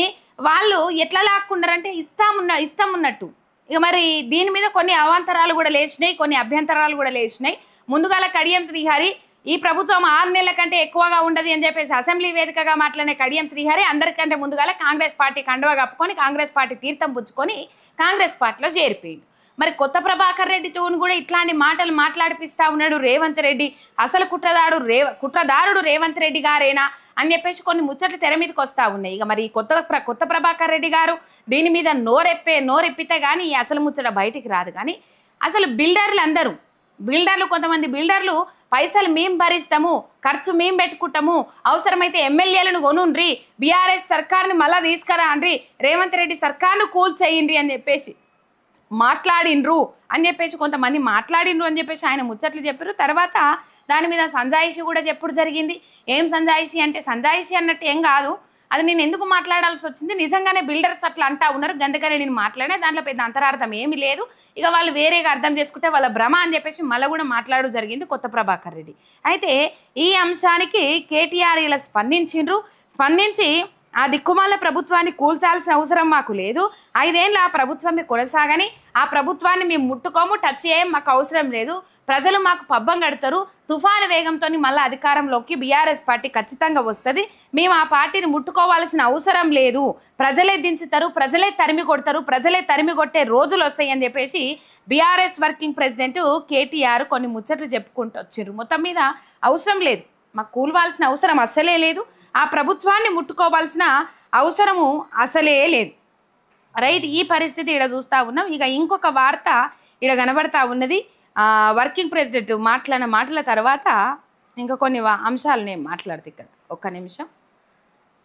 వాళ్ళు ఎట్లా లాక్కున్నారంటే ఇష్టం ఉన్నట్టు. ఇక మరి దీని మీద కొన్ని అవాంతరాలు కూడా లేచినాయి, కొన్ని అభ్యంతరాలు కూడా లేచినాయి. ముందుగాల కడియం శ్రీహరి ఈ ప్రభుత్వం 6 నెలల కంటే ఎక్కువగా ఉండదు అని చెప్పేసి అసెంబ్లీ వేదికగా మాట్లాడిన కడియం శ్రీహరి అందరికంటే ముందుగాల కాంగ్రెస్ పార్టీ కండువా కప్పుకొని కాంగ్రెస్ పార్టీ తీర్థం పుచ్చుకొని కాంగ్రెస్ పార్టీలో చేరిపోయింది. మరి కొత్త ప్రభాకర్ రెడ్డితో కూడా ఇట్లాంటి మాటలు మాట్లాడిపిస్తా ఉన్నాడు రేవంత్ రెడ్డి. అసలు కుట్రదారుడు రేవంత్ రెడ్డి గారేనా అని చెప్పేసి కొన్ని ముచ్చట్లు తెర మీదకి వస్తూ ఉన్నాయి. ఇక మరి కొత్త ప్రభాకర్ రెడ్డి గారు దీని మీద నోరెప్పితే కానీ ఈ అసలు ముచ్చట బయటికి రాదు. కానీ అసలు బిల్డర్లు కొంతమంది బిల్డర్లు పైసలు మేము భరిస్తాము, ఖర్చు మేము పెట్టుకుంటాము, అవసరమైతే ఎమ్మెల్యేలను కొనుండ్రి, బీఆర్ఎస్ సర్కార్ని మళ్ళా తీసుకురా అండ్రి, రేవంత్ రెడ్డి సర్కార్ను కూల్ చేయండి అని చెప్పేసి మాట్లాడిండ్రు అని చెప్పేసి కొంతమంది మాట్లాడిండ్రు అని చెప్పేసి ఆయన ముచ్చట్లు చెప్పారు. తర్వాత దాని మీద సంజాయిషి కూడా చెప్పుడు జరిగింది. ఏం సంజాయిషి అంటే సంజాయిషి అన్నట్టు ఏం కాదు, అది నేను ఎందుకు మాట్లాడాల్సి వచ్చింది, నిజంగానే బిల్డర్స్ అట్లా అంటా ఉన్నారు, గంతగానే నేను మాట్లాడే దాంట్లో పెద్ద అంతరార్థం ఏమీ లేదు, ఇక వాళ్ళు వేరేగా అర్థం చేసుకుంటే వాళ్ళ భ్రమ అని చెప్పేసి మళ్ళీ కూడా మాట్లాడడం జరిగింది కొత్త ప్రభాకర్ రెడ్డి. అయితే ఈ అంశానికి కేటీఆర్ ఇలా స్పందించి ఆ దిక్కుమాల ప్రభుత్వాన్ని కూల్చాల్సిన అవసరం మాకు లేదు, 5 ఏళ్ళు ఆ ప్రభుత్వమే కొనసాగని, ఆ ప్రభుత్వాన్ని మేము ముట్టుకోము, టచ్ చేయం, మాకు అవసరం లేదు, ప్రజలు మాకు పబ్బం కడతారు, తుఫాను వేగంతో మళ్ళీ అధికారంలోకి బీఆర్ఎస్ పార్టీ ఖచ్చితంగా వస్తుంది, మేము ఆ పార్టీని ముట్టుకోవాల్సిన అవసరం లేదు, ప్రజలే దించుతారు, ప్రజలే తరిమి కొడతారు, ప్రజలే తరిమి కొట్టే రోజులు వస్తాయి అని చెప్పేసి బీఆర్ఎస్ వర్కింగ్ ప్రెసిడెంట్ కేటీఆర్ కొన్ని ముచ్చట్లు చెప్పుకుంటూ వచ్చారు. మొత్తం మీద అవసరం లేదు, మాకు కూలవాల్సిన అవసరం అస్సలే లేదు, ఆ ప్రభుత్వాన్ని ముట్టుకోవాల్సిన అవసరము అసలే లేదు. రైట్, ఈ పరిస్థితి ఇక్కడ చూస్తూ ఉన్నాం. ఇక ఇంకొక వార్త ఇక్కడ కనబడతా ఉన్నది. వర్కింగ్ ప్రెసిడెంట్ మాట్లాడిన మాటల తర్వాత ఇంకా కొన్ని అంశాలు నేను మాట్లాడుతా ఇక్కడ ఒక్క నిమిషం.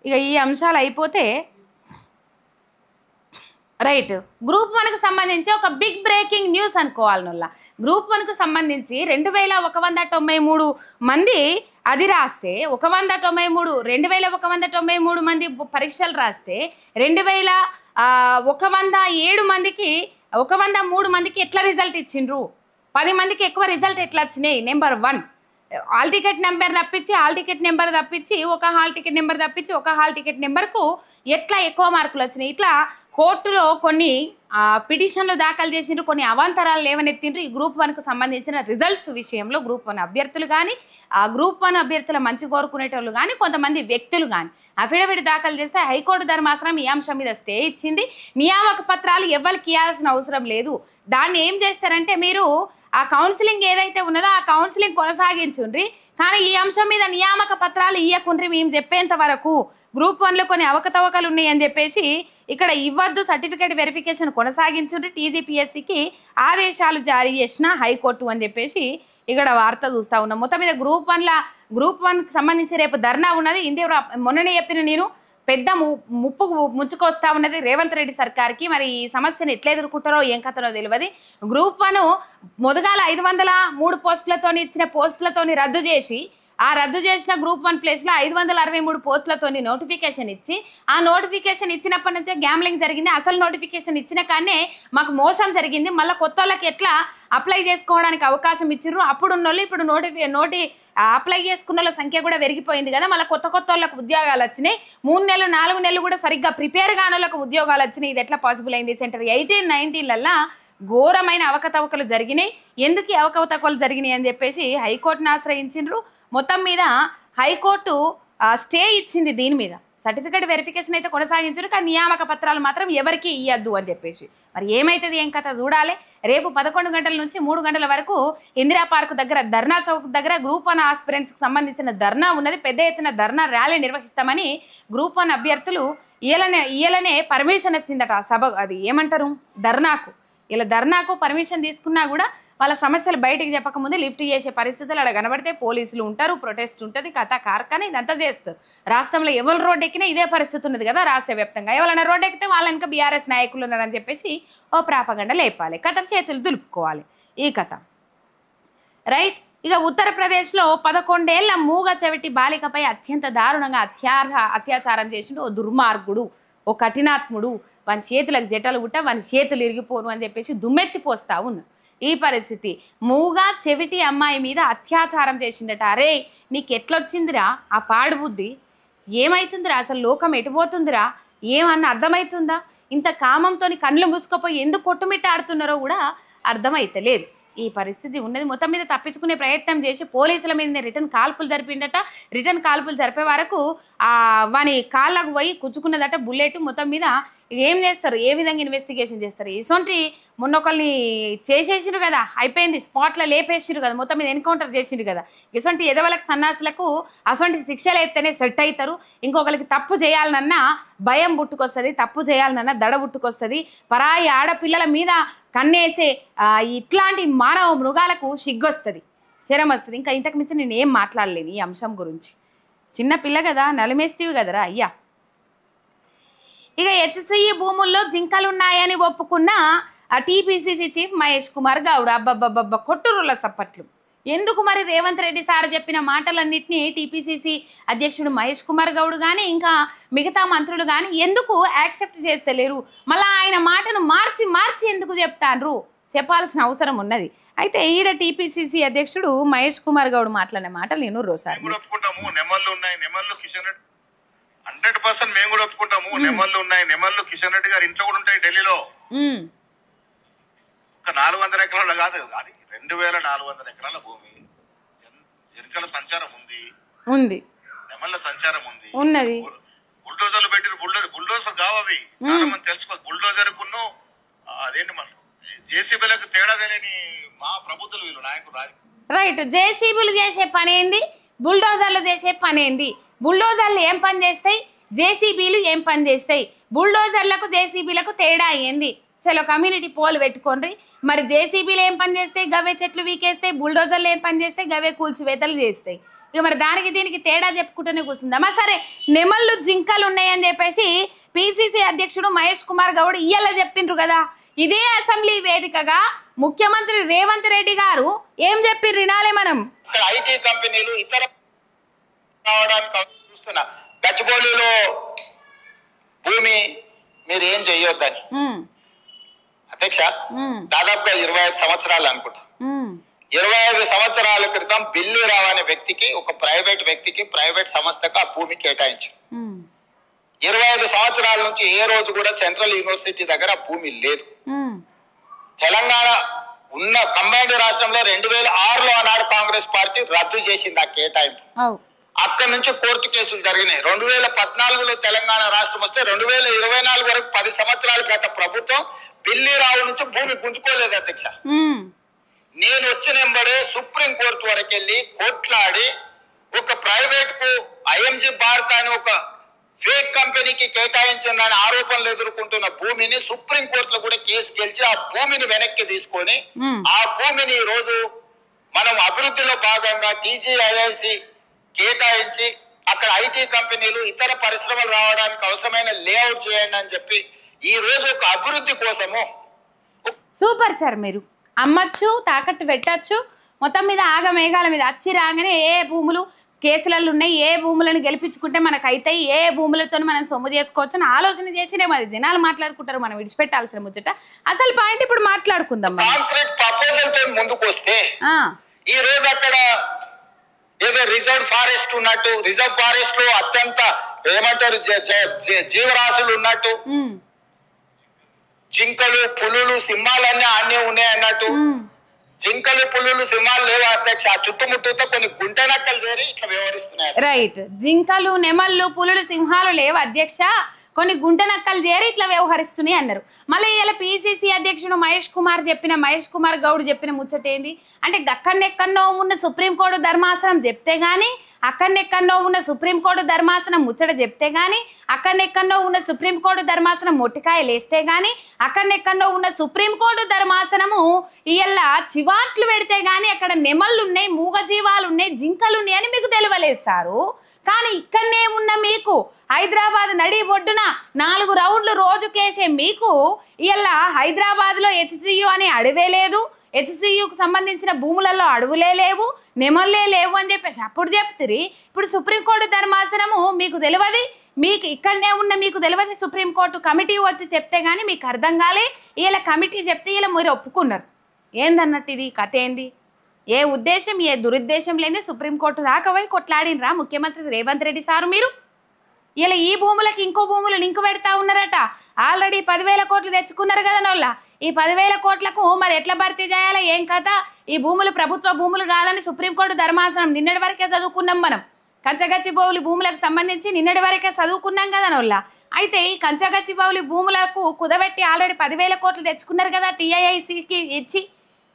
ఇక ఈ అంశాలు అయిపోతే రైట్, గ్రూప్ 1కు సంబంధించి ఒక బిగ్ బ్రేకింగ్ న్యూస్ అనుకోవాలి. నొల్ల గ్రూప్ 1కు సంబంధించి 2193 మంది అది రాస్తే 2193 మంది పరీక్షలు రాస్తే 2107 మందికి 103 మందికి ఎట్లా రిజల్ట్ ఇచ్చిండ్రు, 10 మందికి ఎక్కువ రిజల్ట్ ఎట్లా వచ్చినాయి. నెంబర్ 1 హాల్ టికెట్ నెంబర్ తప్పించి ఒక హాల్ టికెట్ నెంబర్ తప్పించి ఒక హాల్ టికెట్ నెంబర్కు ఎట్లా ఎక్కువ మార్కులు వచ్చినాయి. ఇట్లా కోర్టులో కొన్ని పిటిషన్లు దాఖలు చేసిండ్రు, కొన్ని అవాంతరాలు లేవనెత్తిండ్రు. ఈ గ్రూప్ 1కు సంబంధించిన రిజల్ట్స్ విషయంలో గ్రూప్ 1 అభ్యర్థులు కానీ ఆ గ్రూప్ 1 అభ్యర్థుల మంచి కోరుకునేటోళ్ళు కానీ కొంతమంది వ్యక్తులు కానీ అఫిడవిట్ దాఖలు చేస్తే హైకోర్టు ధర్మాసనం ఈ అంశం మీద స్టే ఇచ్చింది. నియామక పత్రాలు ఎవరికి ఇవ్వాల్సిన అవసరం లేదు. దాన్ని ఏం చేస్తారంటే మీరు ఆ కౌన్సిలింగ్ ఏదైతే ఉన్నదో ఆ కౌన్సిలింగ్ కొనసాగించుండ్రి, కానీ ఈ అంశం మీద నియామక పత్రాలు ఇవ్వకుండ్రి మేము చెప్పేంత వరకు, గ్రూప్ 1లో కొన్ని అవకతవకలు ఉన్నాయి అని చెప్పేసి ఇక్కడ ఇవ్వద్దు, సర్టిఫికేట్ వెరిఫికేషన్ కొనసాగించుండ్రి, టీజీపీఎస్సీకి ఆదేశాలు జారీ చేసిన హైకోర్టు అని చెప్పేసి ఇక్కడ వార్త చూస్తూ ఉన్నాం. మొత్తం మీద గ్రూప్ 1కి సంబంధించి రేపు ధర్నా ఉన్నది. మొన్ననే చెప్పిన నేను పెద్ద ముప్పు ముంచుకొస్తా ఉన్నది రేవంత్ రెడ్డి సర్కార్కి. మరి ఈ సమస్యను ఎట్లా ఎదుర్కొంటారో ఏం కథనో తెలియదు. గ్రూప్ 1 మొదగాల 503 పోస్టులతో ఇచ్చిన పోస్టులతోని రద్దు చేసి ఆ రద్దు చేసిన గ్రూప్ 1 ప్లేస్లో 563 పోస్టులతోని నోటిఫికేషన్ ఇచ్చి ఆ నోటిఫికేషన్ ఇచ్చినప్పటి నుంచే గ్యాంబ్లింగ్ జరిగింది. అసలు నోటిఫికేషన్ ఇచ్చిన కానీ మాకు మోసం జరిగింది. మళ్ళీ కొత్త వాళ్ళకి ఎట్లా అప్లై చేసుకోవడానికి అవకాశం ఇచ్చిర్రు, అప్పుడు ఉన్నోళ్ళు ఇప్పుడు అప్లై చేసుకున్న వాళ్ళ సంఖ్య కూడా పెరిగిపోయింది కదా, మళ్ళీ కొత్త వాళ్ళకు ఉద్యోగాలు వచ్చినాయి. 3 నెలలు 4 నెలలు కూడా సరిగ్గా ప్రిపేర్ కాని వాళ్ళకు ఉద్యోగాలు వచ్చినాయి. ఇది ఎట్లా పాసిబుల్ అయింది? సెంటర్ 18, 19లలో ఘోరమైన అవకతవకలు జరిగినాయి. ఎందుకు ఈ అవకతవకలు జరిగినాయి అని చెప్పేసి హైకోర్టును ఆశ్రయించిండ్రు. మొత్తం మీద హైకోర్టు స్టే ఇచ్చింది దీని మీద. సర్టిఫికేట్ వెరిఫికేషన్ అయితే కొనసాగించారు, కానీ నియామక పత్రాలు మాత్రం ఎవరికి ఇవ్వద్దు అని చెప్పేసి. మరి ఏమైతుంది ఏం కథ చూడాలి. రేపు 11 గంటల నుంచి 3 గంటల వరకు ఇందిరా పార్క్ దగ్గర ధర్నా చౌక్ దగ్గర గ్రూప్ 1 ఆస్పిరెంట్స్కి సంబంధించిన ధర్నా ఉన్నది. పెద్ద ఎత్తున ధర్నా ర్యాలీ నిర్వహిస్తామని గ్రూప్ 1 అభ్యర్థులు ఇయ్యలనే పర్మిషన్ వచ్చిందట. సభ అది ఏమంటారు ధర్నాకు, ఇలా ధర్నాకు పర్మిషన్ తీసుకున్నా కూడా వాళ్ళ సమస్యలు బయటికి చెప్పకముందే లిఫ్ట్ చేసే పరిస్థితులు అక్కడ కనబడితే పోలీసులు ఉంటారు, ప్రొటెస్ట్ ఉంటుంది, కథ కార్ఖానా ఇదంతా చేస్తారు. రాష్ట్రంలో ఎవరు రోడ్డు ఎక్కినా ఇదే పరిస్థితి ఉన్నది కదా రాష్ట్ర వ్యాప్తంగా. ఎవరైనా రోడ్డు ఎక్కితే వాళ్ళ ఇంకా బీఆర్ఎస్ నాయకులు ఉన్నారని చెప్పేసి ఓ ప్రాపగండ లేపాలి, కథ చేతులు దులుపుకోవాలి ఈ కథ. రైట్, ఇక ఉత్తరప్రదేశ్లో 11 ఏళ్ల మూగ చెవిటి బాలికపై అత్యంత దారుణంగా అత్యాచారం చేసిండు ఓ దుర్మార్గుడు, ఓ కఠినాత్ముడు. వాని చేతులకు జటలు గుట్ట, వాని చేతులు ఇరిగిపోను అని చెప్పేసి దుమ్మెత్తిపోస్తా ఉన్నారు. ఈ పరిస్థితి మూగా చెవిటి అమ్మాయి మీద అత్యాచారం చేసిండట. అరే నీకు ఎట్లొచ్చిందిరా ఆ పాడు బుద్ధి, ఏమవుతుందిరా, అసలు లోకం ఎటుపోతుందిరా, ఏమన్నా అర్థమవుతుందా? ఇంత కామంతో కళ్ళు మూసుకుపోయి ఎందుకు కొట్టుమిట్టాడుతున్నారో కూడా అర్థమైతలేదు. ఈ పరిస్థితి ఉన్నది. మొత్తం మీద తప్పించుకునే ప్రయత్నం చేసి పోలీసుల మీద రిటర్న్ కాల్పులు జరిపిండట. రిటర్న్ కాల్పులు జరిపే వరకు వాని కాళ్ళకు పోయి కుచ్చుకున్నదట బుల్లెట్. మొత్తం మీద ఏం చేస్తారు, ఏ విధంగా ఇన్వెస్టిగేషన్ చేస్తారు? ఇటువంటి మొన్న ఒకరిని చేసేసిండ్రు కదా, అయిపోయింది, స్పాట్లో లేపేసిండ్రు కదా, మొత్తం మీద ఎన్కౌంటర్ చేసిండ్రు కదా. ఇటువంటి ఎదవలకు సన్నాసులకు అటువంటి శిక్షలు ఎత్తేనే సెట్ అవుతారు. ఇంకొకరికి తప్పు చేయాలనన్నా భయం పుట్టుకొస్తుంది, తప్పు చేయాలనన్నా దడ పుట్టుకొస్తుంది. పరాయి ఆడపిల్లల మీద కన్నేసే ఇట్లాంటి మానవ మృగాలకు సిగ్గొస్తుంది, శరం వస్తుంది. ఇంకా ఇంతకు మించి నేను ఏం మాట్లాడలేను ఈ అంశం గురించి. చిన్న పిల్ల కదా, నలిమేస్తేవి కదరా అయ్యా. ఇక హెచ్సిఈ భూముల్లో జింకలున్నాయని ఒప్పుకున్న టీపీసీసీ చీఫ్ మహేష్ కుమార్ గౌడ్ అబ్బబ్బబ్బబ్బ కొట్టురుల సప్పట్లు. ఎందుకు మరి రేవంత్ రెడ్డి సార్ చెప్పిన మాటలన్నింటినీ టీపీసీసీ అధ్యక్షుడు మహేష్ కుమార్ గౌడ్ కానీ ఇంకా మిగతా మంత్రులు కానీ ఎందుకు యాక్సెప్ట్ చేస్తలేరు? మళ్ళీ ఆయన మాటను మార్చి మార్చి ఎందుకు చెప్తాన్రు? చెప్పాల్సిన అవసరం ఉన్నది. అయితే ఈడ టీపీసీసీ అధ్యక్షుడు మహేష్ కుమార్ గౌడ్ మాట్లాడిన మాటలు నేను రోజుసారి 100% మేము కూడా ఒప్పుకుంటాము. నెమళ్ళు ఉన్నాయి, నెమళ్ళు కిషన్ రెడ్డి గారు ఇంట్లో కూడా ఉంటాయి ఢిల్లీలో. ఒక 400 ఎకరాల కాదు, అది 2400 ఎకరాల భూమి. జింకల సంచారం ఉంది, నెమళ్ళ సంచారం ఉన్నది. బుల్డోజర్లు పెట్టిన బుల్డోజర్ కావవి చాలా మంది తెలుసుకోవాలి. బుల్డోజర్ కును అదేంటి మన జేసీబీలకు తేడా తెలియని మా ప్రభుత్వం వీళ్ళు నాయకులు రైట్. జేసీబీలు చేసే పని ఏంది, బుల్డోజర్లు చేసే పని ఏంది? బుల్డోజర్లు ఏం పని చేస్తాయి, జేసీబీలు ఏం పని చేస్తాయి? బుల్డోజర్లకు జేసీబీలకు తేడా ఏంది? చలో కమ్యూనిటీ పోల్ పెట్టుకోండి. మరి జేసీబీలు ఏం పని చేస్తాయి, గవే చెట్లు వీకేస్తాయి. బుల్డోజర్లు ఏం పని చేస్తాయి, గవే కూల్చివేతలు చేస్తాయి. ఇక మరి దానికి దీనికి తేడా చెప్పుకుంటూనే కూర్చుందామా? సరే, నెమళ్ళు జింకలు ఉన్నాయని చెప్పేసి పీసీసీ అధ్యక్షుడు మహేష్ కుమార్ గౌడ్ ఇయ్యాల చెప్పిండ్రు కదా. ఇదే అసెంబ్లీ వేదికగా ముఖ్యమంత్రి రేవంత్ రెడ్డి గారు ఏం చెప్పిర్రు వినాలే మనం. ఐటీ కంపెనీలు ఇతర చూస్తున్నా గచ్చిబౌలిలో భూమి మీరు ఏం చెయ్యొద్దని అధ్యక్ష దాదాపుగా 25 సంవత్సరాలు అనుకుంటా. 25 సంవత్సరాల క్రితం బిల్లు రావనే వ్యక్తికి, ఒక ప్రైవేట్ వ్యక్తికి, ప్రైవేట్ సంస్థకు ఆ భూమి కేటాయించారు. 25 సంవత్సరాల నుంచి ఏ రోజు కూడా సెంట్రల్ యూనివర్సిటీ దగ్గర భూమి లేదు. తెలంగాణ ఉన్న కంబైన్డ్ రాష్ట్రంలో 2006లో ఆనాడు కాంగ్రెస్ పార్టీ రద్దు చేసింది ఆ కేటాయింపు. అక్కడి నుంచి కోర్టు కేసులు జరిగినాయి. 2014లో తెలంగాణ రాష్ట్రం వస్తే 2024 వరకు 10 సంవత్సరాల గత ప్రభుత్వం బిల్లీరావు నుంచి భూమి గుంజుకోలేదు అధ్యక్ష. నేను వచ్చిన వెంబడే సుప్రీం కోర్టు వరకు వెళ్ళి కొట్లాడి ఒక ప్రైవేట్ కు ఐఎంజీ భారత్ అని ఒక ఫేక్ కంపెనీకి కేటాయించిందని ఆరోపణలు ఎదుర్కొంటున్న భూమిని సుప్రీం కోర్టులో కూడా కేసు గెలిచి ఆ భూమిని వెనక్కి తీసుకొని ఆ భూమిని ఈ రోజు మనం అభివృద్ధిలో భాగంగా టీజీఐఐసి కేటాయించి అక్కడ ఐటీ కంపెనీలు ఇతర పరిశ్రమలు రావడానికి అవసరమైన లేఅవుట్ చేయండి అని చెప్పి ఈ రోజు ఒక అభివృద్ధి కోసము. సూపర్ సార్, మీరు అమ్మచ్చు, తాకట్టు పెట్టచ్చు, మొత్తం మీద ఆగమేఘాల మీద అచ్చి రాగానే ఏ భూములు కేసులలో ఉన్నాయి, ఏ భూములను గెలిపించుకుంటే మనకు అవుతాయి, ఏ భూములతో మనం సొమ్ము చేసుకోవచ్చు అని ఆలోచన చేసినే మరి జనాలు మాట్లాడుకుంటారు. మనం విడిచిపెట్టాల్సిన ముచ్చట అసలు పాయింట్ ఇప్పుడు మాట్లాడుకుందాం. కాంక్రీట్ ప్రపోజల్ తో ముందుకు వస్తే ఈ రోజు అక్కడ ఏదో రిజర్వ్ ఫారెస్ట్ ఉన్నట్టు, రిజర్వ్ ఫారెస్ట్ లో అత్యంత ఏమంటారు జీవరాశులు ఉన్నట్టు, జింకలు, పులులు, సింహాలన్నీ అన్నీ ఉన్నాయి అన్నట్టు. జింకలు, పులులు, సింహాలు లేవు అధ్యక్ష. చుట్టుముట్టుతో కొన్ని గుంట నక్కలు చేరి ఇట్లా వ్యవహరిస్తున్నాయి. రైట్, జింకలు, నెమళ్ళు, పులులు, సింహాలు లేవు అధ్యక్ష, కొన్ని గుంట నక్కలు చేరి ఇట్లా వ్యవహరిస్తున్నాయి అన్నారు. మళ్ళీ ఇలా పీసీసీ అధ్యక్షుడు మహేష్ కుమార్ గౌడ్ చెప్పిన ముచ్చట ఏంది అంటే, అక్కడెక్కడో ఉన్న సుప్రీంకోర్టు ధర్మాసనం చెప్తే గానీ, అక్కడెక్కడో ఉన్న సుప్రీంకోర్టు ధర్మాసనం ముచ్చట చెప్తే గానీ, అక్కడెక్కడో ఉన్న సుప్రీంకోర్టు ధర్మాసనం మొట్టికాయలు వేస్తే గానీ, అక్కడెక్కడో ఉన్న సుప్రీంకోర్టు ధర్మాసనము ఇయ్యల్లా చివాట్లు పెడితే గానీ అక్కడ నెమళ్ళు ఉన్నాయి, మూగజీవాలు ఉన్నాయి, జింకలు ఉన్నాయి అని మీకు తెలియలేస్తారు. కానీ ఇక్కడనే ఉన్న మీకు హైదరాబాద్ నడి ఒడ్డున 4 రౌండ్లు రోజుకేసే మీకు ఇలా హైదరాబాద్లో హెచ్సియు అని అడవే లేదు, హెచ్సియుకు సంబంధించిన భూములలో అడవులే లేవు, నెమల్లే లేవు అని చెప్పేసి అప్పుడు చెప్తుంది. ఇప్పుడు సుప్రీంకోర్టు ధర్మాసనము మీకు తెలియదు, మీకు ఇక్కడనే ఉన్న మీకు తెలియదు, సుప్రీంకోర్టు కమిటీ వచ్చి చెప్తే కానీ మీకు అర్థం కాలే. ఇలా కమిటీ చెప్తే ఇలా మీరు ఒప్పుకున్నారు. ఏందన్నట్టు ఇది కథ ఏంది? ఏ ఉద్దేశం, ఏ దురుద్దేశం లేని సుప్రీంకోర్టు దాకా పోయి కొట్లాడినరా ముఖ్యమంత్రి రేవంత్ రెడ్డి సారు మీరు? ఇలా ఈ భూములకు ఇంకో భూములు లింకు పెడతా ఉన్నారట. ఆల్రెడీ 10,000 కోట్లు తెచ్చుకున్నారు కదా నోళ్ళ. ఈ 10,000 కోట్లకు మరి ఎట్లా భర్తీ చేయాలో ఏం కథ? ఈ భూములు ప్రభుత్వ భూములు కాదని సుప్రీంకోర్టు ధర్మాసనం నిన్నటి వరకే చదువుకున్నాం మనం. కంచగచ్చిబౌలి భూములకు సంబంధించి నిన్నటి వరకే చదువుకున్నాం కదా నోళ్ళ. అయితే ఈ కంచగచ్చిబౌలి భూములకు కుదబెట్టి ఆల్రెడీ 10,000 కోట్లు తెచ్చుకున్నారు కదా టీఐఐసికి ఇచ్చి,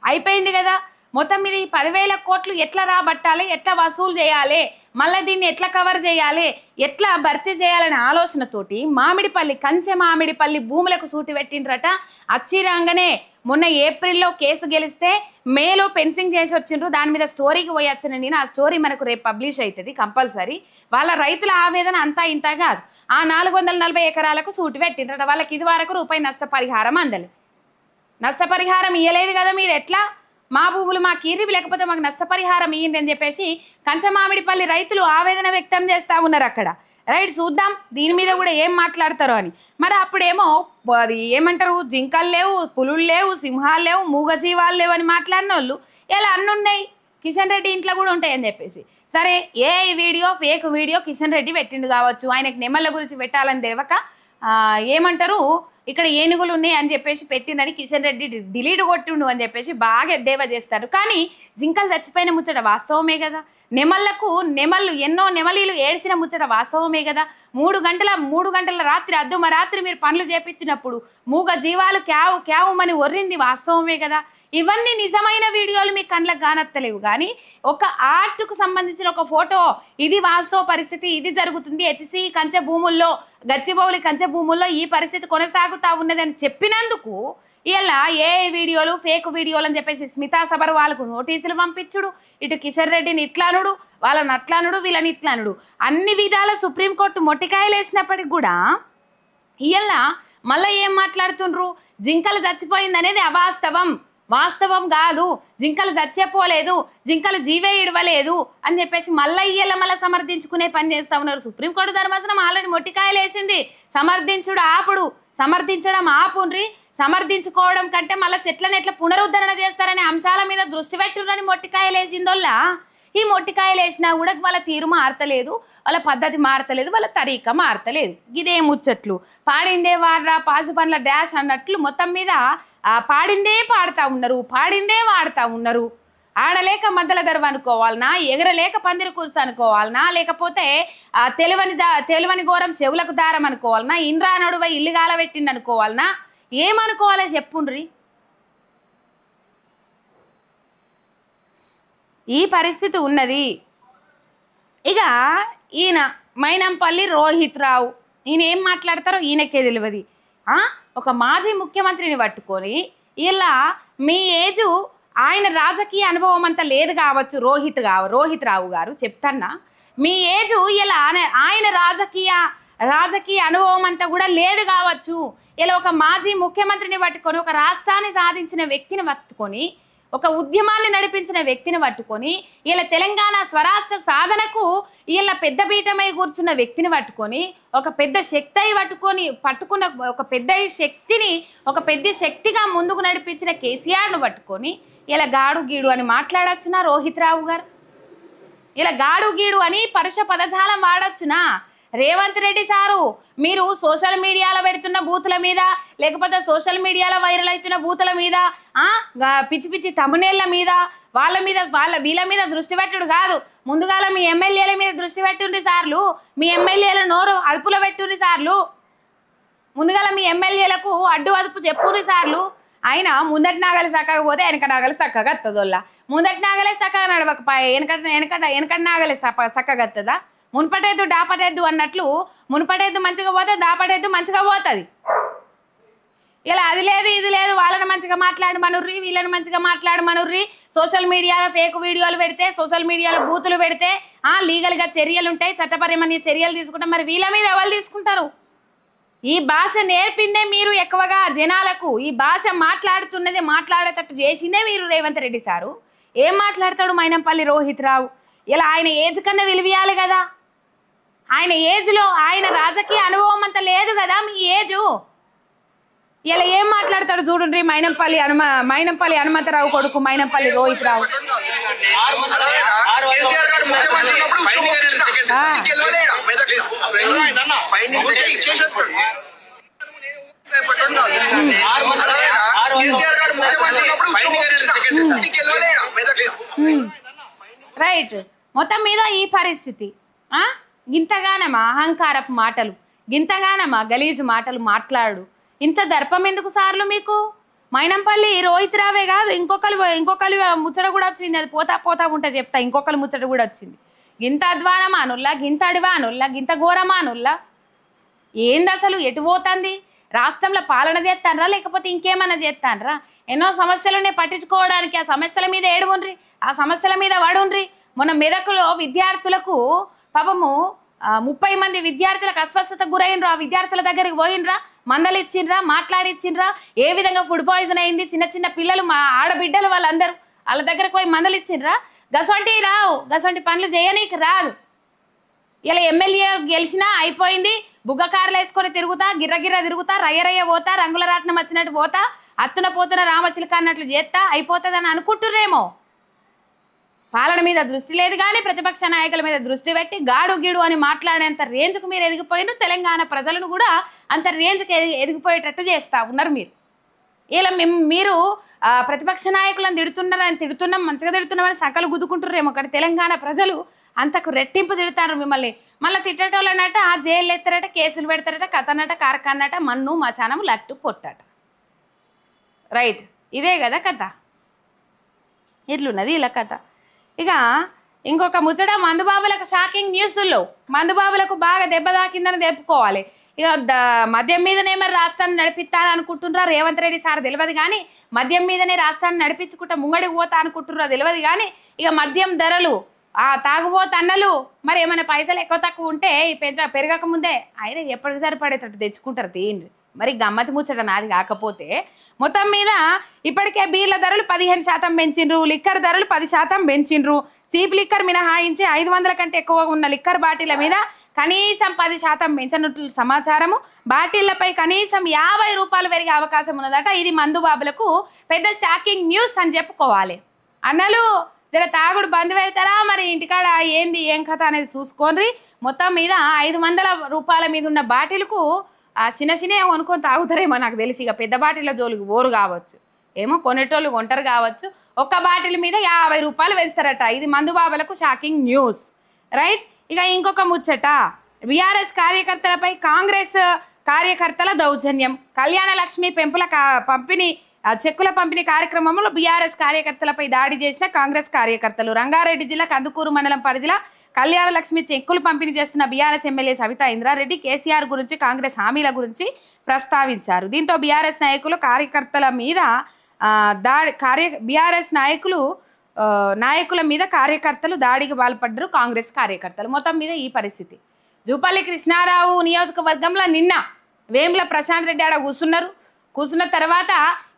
అయిపోయింది కదా. మొత్తం మీద ఈ 10,000 కోట్లు ఎట్లా రాబట్టాలి, ఎట్లా వసూలు చేయాలి, మళ్ళీ దీన్ని ఎట్లా కవర్ చేయాలి, ఎట్లా భర్తీ చేయాలనే ఆలోచనతోటి మామిడిపల్లి కంచె మామిడిపల్లి భూములకు సూటి పెట్టిండ్రట. అచ్చిరంగానే మొన్న ఏప్రిల్లో కేసు గెలిస్తే మేలో ఫెన్సింగ్ చేసి వచ్చిండ్రు. దాని మీద స్టోరీకి పోయొచ్చిన నేను. ఆ స్టోరీ మనకు రేపు పబ్లిష్ అవుతుంది కంపల్సరీ. వాళ్ళ రైతుల ఆవేదన అంతా ఇంత కాదు. ఆ 440 ఎకరాలకు సూటి పెట్టిండ్రట. వాళ్ళకి ఇది వరకు రూపాయి నష్టపరిహారం అందలే. నష్టపరిహారం ఇయ్యలేదు కదా మీరు, ఎట్లా మా భూములు మాకు ఇర్రి లేకపోతే మాకు నష్టపరిహారం ఇయ్యండి అని చెప్పేసి కంచమామిడిపల్లి రైతులు ఆవేదన వ్యక్తం చేస్తూ ఉన్నారు అక్కడ. రైట్, చూద్దాం దీని మీద కూడా ఏం మాట్లాడతారో అని. మరి అప్పుడేమో అది ఏమంటారు, జింకలు లేవు, పులులు లేవు, సింహాలు లేవు, మూగజీవాలు లేవు అని మాట్లాడిన వాళ్ళు ఇలా అన్నున్నాయి. కిషన్ రెడ్డి ఇంట్లో కూడా ఉంటాయని చెప్పేసి, సరే ఏ video fake video Kishan Reddy పెట్టిండు కావచ్చు, ఆయనకు నెమళ్ళ గురించి పెట్టాలని తెలియక ఏమంటారు ఇక్కడ ఏనుగులు ఉన్నాయి అని చెప్పేసి పెట్టిందని కిషన్ రెడ్డి డిలీట్ కొట్టిండు అని చెప్పేసి బాగా ఎద్దేవా చేస్తారు. కానీ జింకలు చచ్చిపోయిన ముచ్చట వాస్తవమే కదా. నెమళ్ళు ఎన్నో నెమలీలు ఏడ్చిన ముచ్చట వాస్తవమే కదా. 3 గంటల రాత్రి అర్ధమరాత్రి మీరు పనులు చేపించినప్పుడు మూగ జీవాలు క్యావు క్యావుమని ఒర్రింది వాస్తవమే కదా. ఇవన్నీ నిజమైన వీడియోలు మీ కళ్ళకు కానత్తలేవు. కానీ ఒక ఆర్ట్కు సంబంధించిన ఒక ఫోటో, ఇది వాస్తవ పరిస్థితి, ఇది జరుగుతుంది, హెచ్సి కంచె భూముల్లో, గచ్చిబౌలి కంచె భూముల్లో ఈ పరిస్థితి కొనసాగుతూ ఉన్నదని చెప్పినందుకు ఇలా ఏ వీడియోలు ఫేక్ వీడియోలు అని చెప్పేసి స్మితా సబర్వాల్కు నోటీసులు పంపించుడు, ఇటు కిషన్ రెడ్డిని ఇట్లానుడు, వాళ్ళని అట్లానుడు, వీళ్ళని ఇట్లానుడు, అన్ని విధాల సుప్రీంకోర్టు మొట్టికాయలు వేసినప్పటికి కూడా ఇలా మళ్ళీ ఏం మాట్లాడుతుండ్రు, జింకలు చచ్చిపోయింది అనేది అవాస్తవం, వాస్తవం కాదు, జింకలు చచ్చిపోలేదు, జింకలు జీవే ఇడవలేదు అని చెప్పేసి మళ్ళీ సమర్థించుకునే పని చేస్తూ ఉన్నారు. సుప్రీంకోర్టు ధర్మాసనం ఆల్రెడీ మొట్టికాయలు వేసింది. సమర్థించడం ఆపుండ్రి, సమర్థించుకోవడం కంటే మళ్ళీ చెట్లను ఎట్లా పునరుద్ధరణ చేస్తారనే అంశాల మీద దృష్టి పెట్టురని మొట్టికాయలు వేసిందోళ్ళ. ఈ మొట్టికాయలు వేసినా కూడా వాళ్ళ తీరు మారతలేదు, వాళ్ళ పద్ధతి మారతలేదు, వాళ్ళ తరీక మారతలేదు. ఇదే ముచ్చట్లు. పాడిందే వాడ్రా పాసు పండ్ల డాష్ అన్నట్లు మొత్తం మీద పాడిందే పాడుతూ ఉన్నారు, పాడిందే వాడుతూ ఉన్నారు. ఆడలేక మద్దల దర్వ అనుకోవాలనా, ఎగరలేక పందిరి కూర్చు అనుకోవాలనా, లేకపోతే తెలివని ఘోరం చెవులకు దారం అనుకోవాలనా, ఇంద్రా నడువై ఇల్లు గాలబెట్టింది అనుకోవాలనా, ఏమనుకోవాలో చెప్పుండ్రి. ఈ పరిస్థితి ఉన్నది. ఇక ఈయన మైనంపల్లి రోహిత్ రావు, ఈయన ఏం మాట్లాడతారో ఈయనకే తెలియదు. ఒక మాజీ ముఖ్యమంత్రిని పట్టుకొని ఇలా మీ ఏజు, ఆయన రాజకీయ అనుభవం అంతా లేదు కావచ్చు, రోహిత్ రావు గారు చెప్తాన్నా, మీ ఏజు ఇలా ఆయన రాజకీయ అనుభవం అంతా కూడా లేదు కావచ్చు. ఇలా ఒక మాజీ ముఖ్యమంత్రిని పట్టుకొని, ఒక రాష్ట్రాన్ని సాధించిన వ్యక్తిని పట్టుకొని, ఒక ఉద్యమాన్ని నడిపించిన వ్యక్తిని పట్టుకొని, ఇలా తెలంగాణ స్వరాష్ట్ర సాధనకు ఇలా పెద్ద పీఠమై కూర్చున్న వ్యక్తిని పట్టుకొని, ఒక పెద్ద శక్తి అయి పట్టుకున్న ఒక పెద్ద శక్తిగా ముందుకు నడిపించిన కేసీఆర్ను పట్టుకొని ఇలా గాడు గీడు అని మాట్లాడచ్చునా రోహిత్ రావు గారు? ఇలా గాడు గీడు అని పరుష పదజాలం వాడచ్చునా? రేవంత్ రెడ్డి సారు, మీరు సోషల్ మీడియాలో పెడుతున్న బూతుల మీద, లేకపోతే సోషల్ మీడియాలో వైరల్ అవుతున్న బూతుల మీద, పిచ్చి పిచ్చి తమ్మునేళ్ల మీద, వీళ్ళ మీద దృష్టి పెట్టుడు కాదు, ముందుగాల మీ ఎమ్మెల్యేల మీద దృష్టి పెట్టుండ్రి సార్లు, మీ ఎమ్మెల్యేల నోరు అదుపులో పెట్టుండ్రి సార్లు, ముందుగాల మీ ఎమ్మెల్యేలకు అడ్డు అదుపు చెప్పుర్రి సార్లు. ఆయన ముందటి నాగలి చక్కగా పోతే వెనక నాగలి చక్కగా వస్తుందోళ్ళ, ముందటి నాగలే చక్కగా నడవకపోయే వెనకటి నాగలే చక్కగా వస్తుందా? మున్పటెద్దు డాపటెద్దు అన్నట్లు, మున్పటెద్దు మంచిగా పోతే దాపటెద్దు మంచిగా పోతుంది. ఇలా అది లేదు ఇది లేదు, వాళ్ళని మంచిగా మాట్లాడమనుర్రి, వీళ్ళని మంచిగా మాట్లాడమనుర్రి, సోషల్ మీడియాలో ఫేక్ వీడియోలు పెడితే, సోషల్ మీడియాలో బూతులు పెడితే లీగల్గా చర్యలు ఉంటాయి, చట్టపరమైన చర్యలు తీసుకుంటాం. మరి వీళ్ళ మీద ఎవరు తీసుకుంటారు? ఈ భాష నేర్పిందే మీరు ఎక్కువగా జనాలకు, ఈ భాష మాట్లాడేటట్టు చేసిందే మీరు రేవంత్ రెడ్డి సారు. ఏం మాట్లాడతాడు మైనంపల్లి రోహిత్ రావు? ఇలా ఆయన ఏజ్ కన్నా విలువయాలి కదా, ఆయన ఏజ్లో ఆయన రాజకీయ అనుభవం అంత లేదు కదా మీ ఏజు. ఇలా ఏం మాట్లాడతాడు చూడండి మైనంపల్లి హనుమంతరావు కొడుకు మైనంపల్లి రోహిత్ రావు. రైట్, మొత్తం మీద ఈ పరిస్థితి. ఇంతగానమా అహంకారపు మాటలు, గింతగానమ్మా గలీజు మాటలు మాట్లాడు. ఇంత దర్పం ఎందుకు సార్లు మీకు? మైనంపల్లి రోహిత్ రావే కాదు, ఇంకొకరు ముచ్చట కూడా వచ్చింది. అది పోతా పోతా ఉంటే చెప్తా. ఇంకొకరు ముచ్చట కూడా వచ్చింది. గింత అధ్వానమా అనుల్లా, గింత అడివా అనుల్లా, గింత ఘోరమా అనుల్లా. ఏంది అసలు? ఎటు పోతుంది? రాష్ట్రంలో పాలన చేస్తానరా లేకపోతే ఇంకేమన్నా చేస్తానరా? ఎన్నో సమస్యలునే పట్టించుకోవడానికి. ఆ సమస్యల మీద ఏడువుండ్రి, ఆ సమస్యల మీద వాడుండ్రి. మొన్న మెదకులో విద్యార్థులకు పాపము 30 మంది విద్యార్థులకు అస్వస్థతకు గురైనరు. ఆ విద్యార్థుల దగ్గరికి పోయినరా, మందలు ఇచ్చిండ్రా, మాట్లాడిచ్చిండ్రా. ఏ విధంగా ఫుడ్ పాయిజన్ అయింది, చిన్న చిన్న పిల్లలు, మా ఆడబిడ్డలు వాళ్ళందరూ వాళ్ళ దగ్గరకు పోయి మందలు ఇచ్చిండ్రా. గసంటి రావు, గసంటి పనులు చేయనీకి రాదు. ఇలా ఎమ్మెల్యే గెలిచినా అయిపోయింది. బుగ్గకారులు వేసుకొని తిరుగుతా, గిర్రగిర్ర తిరుగుతా, రయ్య పోతా, రంగుల రాట్నం వచ్చినట్టు పోతా, అత్తున పోతున్న రామచిలుక అన్నట్లు చేస్తా అయిపోతుందని అనుకుంటుర్రేమో. పాలన మీద దృష్టి లేదు కానీ ప్రతిపక్ష నాయకుల మీద దృష్టి పెట్టి గాడు గీడు అని మాట్లాడేంత రేంజ్కు మీరు ఎదిగిపోయినారు. తెలంగాణ ప్రజలను కూడా అంత రేంజ్కి ఎదిగిపోయేటట్టు చేస్తా ఉన్నారు మీరు. ఇలా మీరు ప్రతిపక్ష నాయకులను తిడుతున్నాం, మంచిగా తిడుతున్నామని సకలు గుద్దుకుంటుర్రేమో. కానీ తెలంగాణ ప్రజలు అంతకు రెట్టింపు తిడతారు మిమ్మల్ని. మళ్ళీ తిట్టేటోళ్ళనట జైలు ఎత్తారట, కేసులు పెడతారట, కథనట, కార్ఖానట, మన్ను మశానం, లట్టు పొట్టట. రైట్, ఇదే కదా కథ. ఇట్లున్నది ఇలా కథ. ఇక ఇంకొక ముచ్చట, మందుబాబులకు షాకింగ్ న్యూస్లో. మందుబాబులకు బాగా దెబ్బ తాకిందని చెప్పుకోవాలి. ఇక మద్యం మీదనే మరి రాష్ట్రాన్ని నడిపిస్తాను అనుకుంటున్నారా రేవంత్ రెడ్డి సార్ తెలియదు కానీ, మద్యం మీదనే రాష్ట్రాన్ని నడిపించుకుంటా ముంగడికి పోతా అనుకుంటున్నారా తెలియదు కానీ, ఇక మద్యం ధరలు, తాగుబోతు అన్నలు మరి ఏమైనా పైసలు ఎక్కువ తక్కువ ఉంటే పెరగక ముందే ఆయన ఎప్పటికి సరిపడేటట్టు తెచ్చుకుంటారు. తీయండి మరి గమ్మతి ముచ్చట నాది కాకపోతే. మొత్తం మీద ఇప్పటికే బీర్ల ధరలు 15% పెంచిండ్రు, లిక్కర్ ధరలు 10% పెంచిండ్రు. చీప్ లిక్కర్ మినహాయించి 500 కంటే ఎక్కువ ఉన్న లిక్కర్ బాటిళ్ల మీద కనీసం 10% పెంచినట్లు సమాచారము. బాటిళ్లపై కనీసం 50 రూపాయలు పెరిగే అవకాశం ఉన్నదట. ఇది మందుబాబులకు పెద్ద షాకింగ్ న్యూస్ అని చెప్పుకోవాలి. అన్నలు జర తాగుడు బంద్ పెడతారా మరి, ఇంటికాడ ఏంది ఏం కథ అనేది చూసుకోండి. మొత్తం మీద 500 రూపాయల మీద ఉన్న బాటిల్కు చిన్న చిన్న కొనుక్కొని తాగుతారేమో నాకు తెలిసి. ఇక పెద్ద బాటిళ్ళ జోలికి ఓరు కావచ్చు ఏమో, కొనేటోళ్ళు కొంటారు కావచ్చు. ఒక్క బాటిల్ మీద 50 రూపాయలు వేస్తారట. ఇది మందుబాబులకు షాకింగ్ న్యూస్. రైట్, ఇక ఇంకొక ముచ్చట, బీఆర్ఎస్ కార్యకర్తలపై కాంగ్రెస్ కార్యకర్తల దౌర్జన్యం. కళ్యాణ లక్ష్మి చెక్కుల పంపిణీ కార్యక్రమంలో బీఆర్ఎస్ కార్యకర్తలపై దాడి చేసిన కాంగ్రెస్ కార్యకర్తలు. రంగారెడ్డి జిల్లా కందుకూరు మండలం పరిధిలో కళ్యాణ లక్ష్మి చెక్కులు పంపిణీ చేస్తున్న బీఆర్ఎస్ ఎమ్మెల్యే సవితా ఇంద్రారెడ్డి కేసీఆర్ గురించి, కాంగ్రెస్ హామీల గురించి ప్రస్తావించారు. దీంతో బీఆర్ఎస్ నాయకులు కార్యకర్తల మీద బీఆర్ఎస్ నాయకుల మీద కార్యకర్తలు దాడికి పాల్పడ్డారు కాంగ్రెస్ కార్యకర్తలు. మొత్తం మీద ఈ పరిస్థితి. జూపల్లి కృష్ణారావు నియోజకవర్గంలో నిన్న వేముల ప్రశాంత్ రెడ్డి ఆడ కూర్చున్న తర్వాత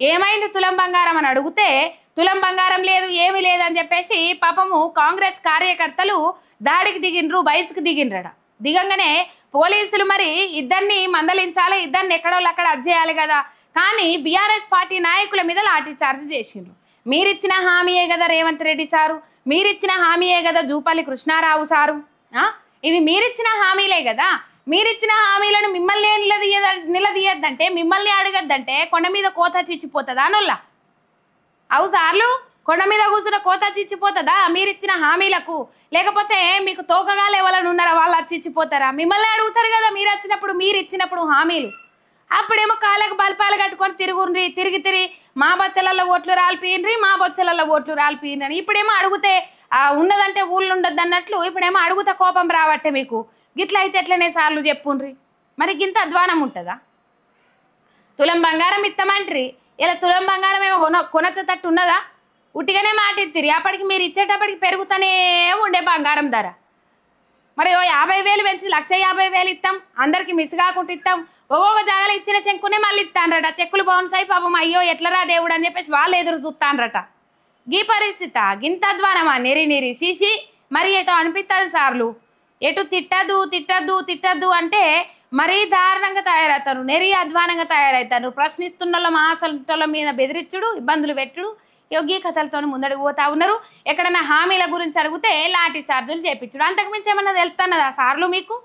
ఏమైంది తులం బంగారం అని అడిగితే తులం బంగారం లేదు, ఏమీ లేదని చెప్పేసి పాపము కాంగ్రెస్ కార్యకర్తలు దాడికి దిగిండ్రు, బయసుకు దిగిండ్రట. దిగంగానే పోలీసులు మరి ఇద్దరిని మందలించాలి, ఇద్దరిని ఎక్కడోళ్ళు అక్కడ అజ్జేయాలి కదా. కానీ బీఆర్ఎస్ పార్టీ నాయకుల మీద లాఠీ చార్జ్ చేసిండ్రు. మీరిచ్చిన హామీయే కదా రేవంత్ రెడ్డి సారు, మీరిచ్చిన హామీయే కదా జూపల్లి కృష్ణారావు సారు, ఇవి మీరిచ్చిన హామీలే కదా. మీరిచ్చిన హామీలను మిమ్మల్ని నిలదీయద్దంటే, మిమ్మల్ని అడగద్దంటే కొండ మీద కోత చిచ్చిపోతుందా అనొల్లా? అవు సార్లు, కొండ మీద కూర్చున్న కోత చిచ్చిపోతుందా మీరిచ్చిన హామీలకు? లేకపోతే మీకు తోకగాలు ఎవరైనా ఉన్నారా వాళ్ళు చిచ్చిపోతారా? మిమ్మల్ని అడుగుతారు కదా మీరిచ్చినప్పుడు హామీలు. అప్పుడేమో కాళ్ళకు బల్పాలు కట్టుకొని తిరిగి మా బొచ్చలల్లో ఓట్లు రాలిపోయిండ్రి, మా బొచ్చలల్లో ఓట్లు రాలిపోయిండ్రి అని. ఇప్పుడేమో అడుగుతే ఉన్నదంటే ఊళ్ళు ఉండద్దు అన్నట్లు ఇప్పుడేమో అడుగుతా కోపం రావట్టే మీకు. గిట్ల అయితే ఎట్లనే సార్లు చెప్పుండ్రి. మరి గింత అధ్వానం ఉంటుందా? తులం బంగారం ఇస్తామంట్రి, ఇలా తులం బంగారం ఏమో కొనచ్చతట్టు ఉన్నదా? ఉట్టిగానే మాటిత్తిరి. అప్పటికి మీరు ఇచ్చేటప్పటికి పెరుగుతూనే ఉండే బంగారం ధర. మరి 50,000 పెంచి 1,50,000 ఇస్తాం, అందరికి మిస్ కాకుండా ఇస్తాం. ఒక్కొక్క జాగాలో ఇచ్చిన చెక్కునే మళ్ళీ ఇస్తానరట. చెక్కులు బౌన్స్ అయి పాపం అయ్యో ఎట్లరా దేవుడు అని చెప్పేసి వాళ్ళు ఎదురు చూస్తానరట. గీ పరిస్థితి గింత అధ్వానమా? నెరి సీసి మరి ఎటో అనిపిస్తుంది సార్లు. ఎటు తిట్టద్దు అంటే మరీ దారుణంగా తయారవుతారు, నెరి అధ్వానంగా తయారవుతారు. ప్రశ్నిస్తున్న మాసల మీద బెదిరించుడు, ఇబ్బందులు పెట్టుడు, యోగి కథలతో ముందడుగు పోతా ఉన్నారు. ఎక్కడన్నా హామీల గురించి అడిగితే లాఠీ చార్జీలు చేపించుడు. అంతకుమించి ఏమన్నా తెలుస్తున్నదా సార్లు? మీకు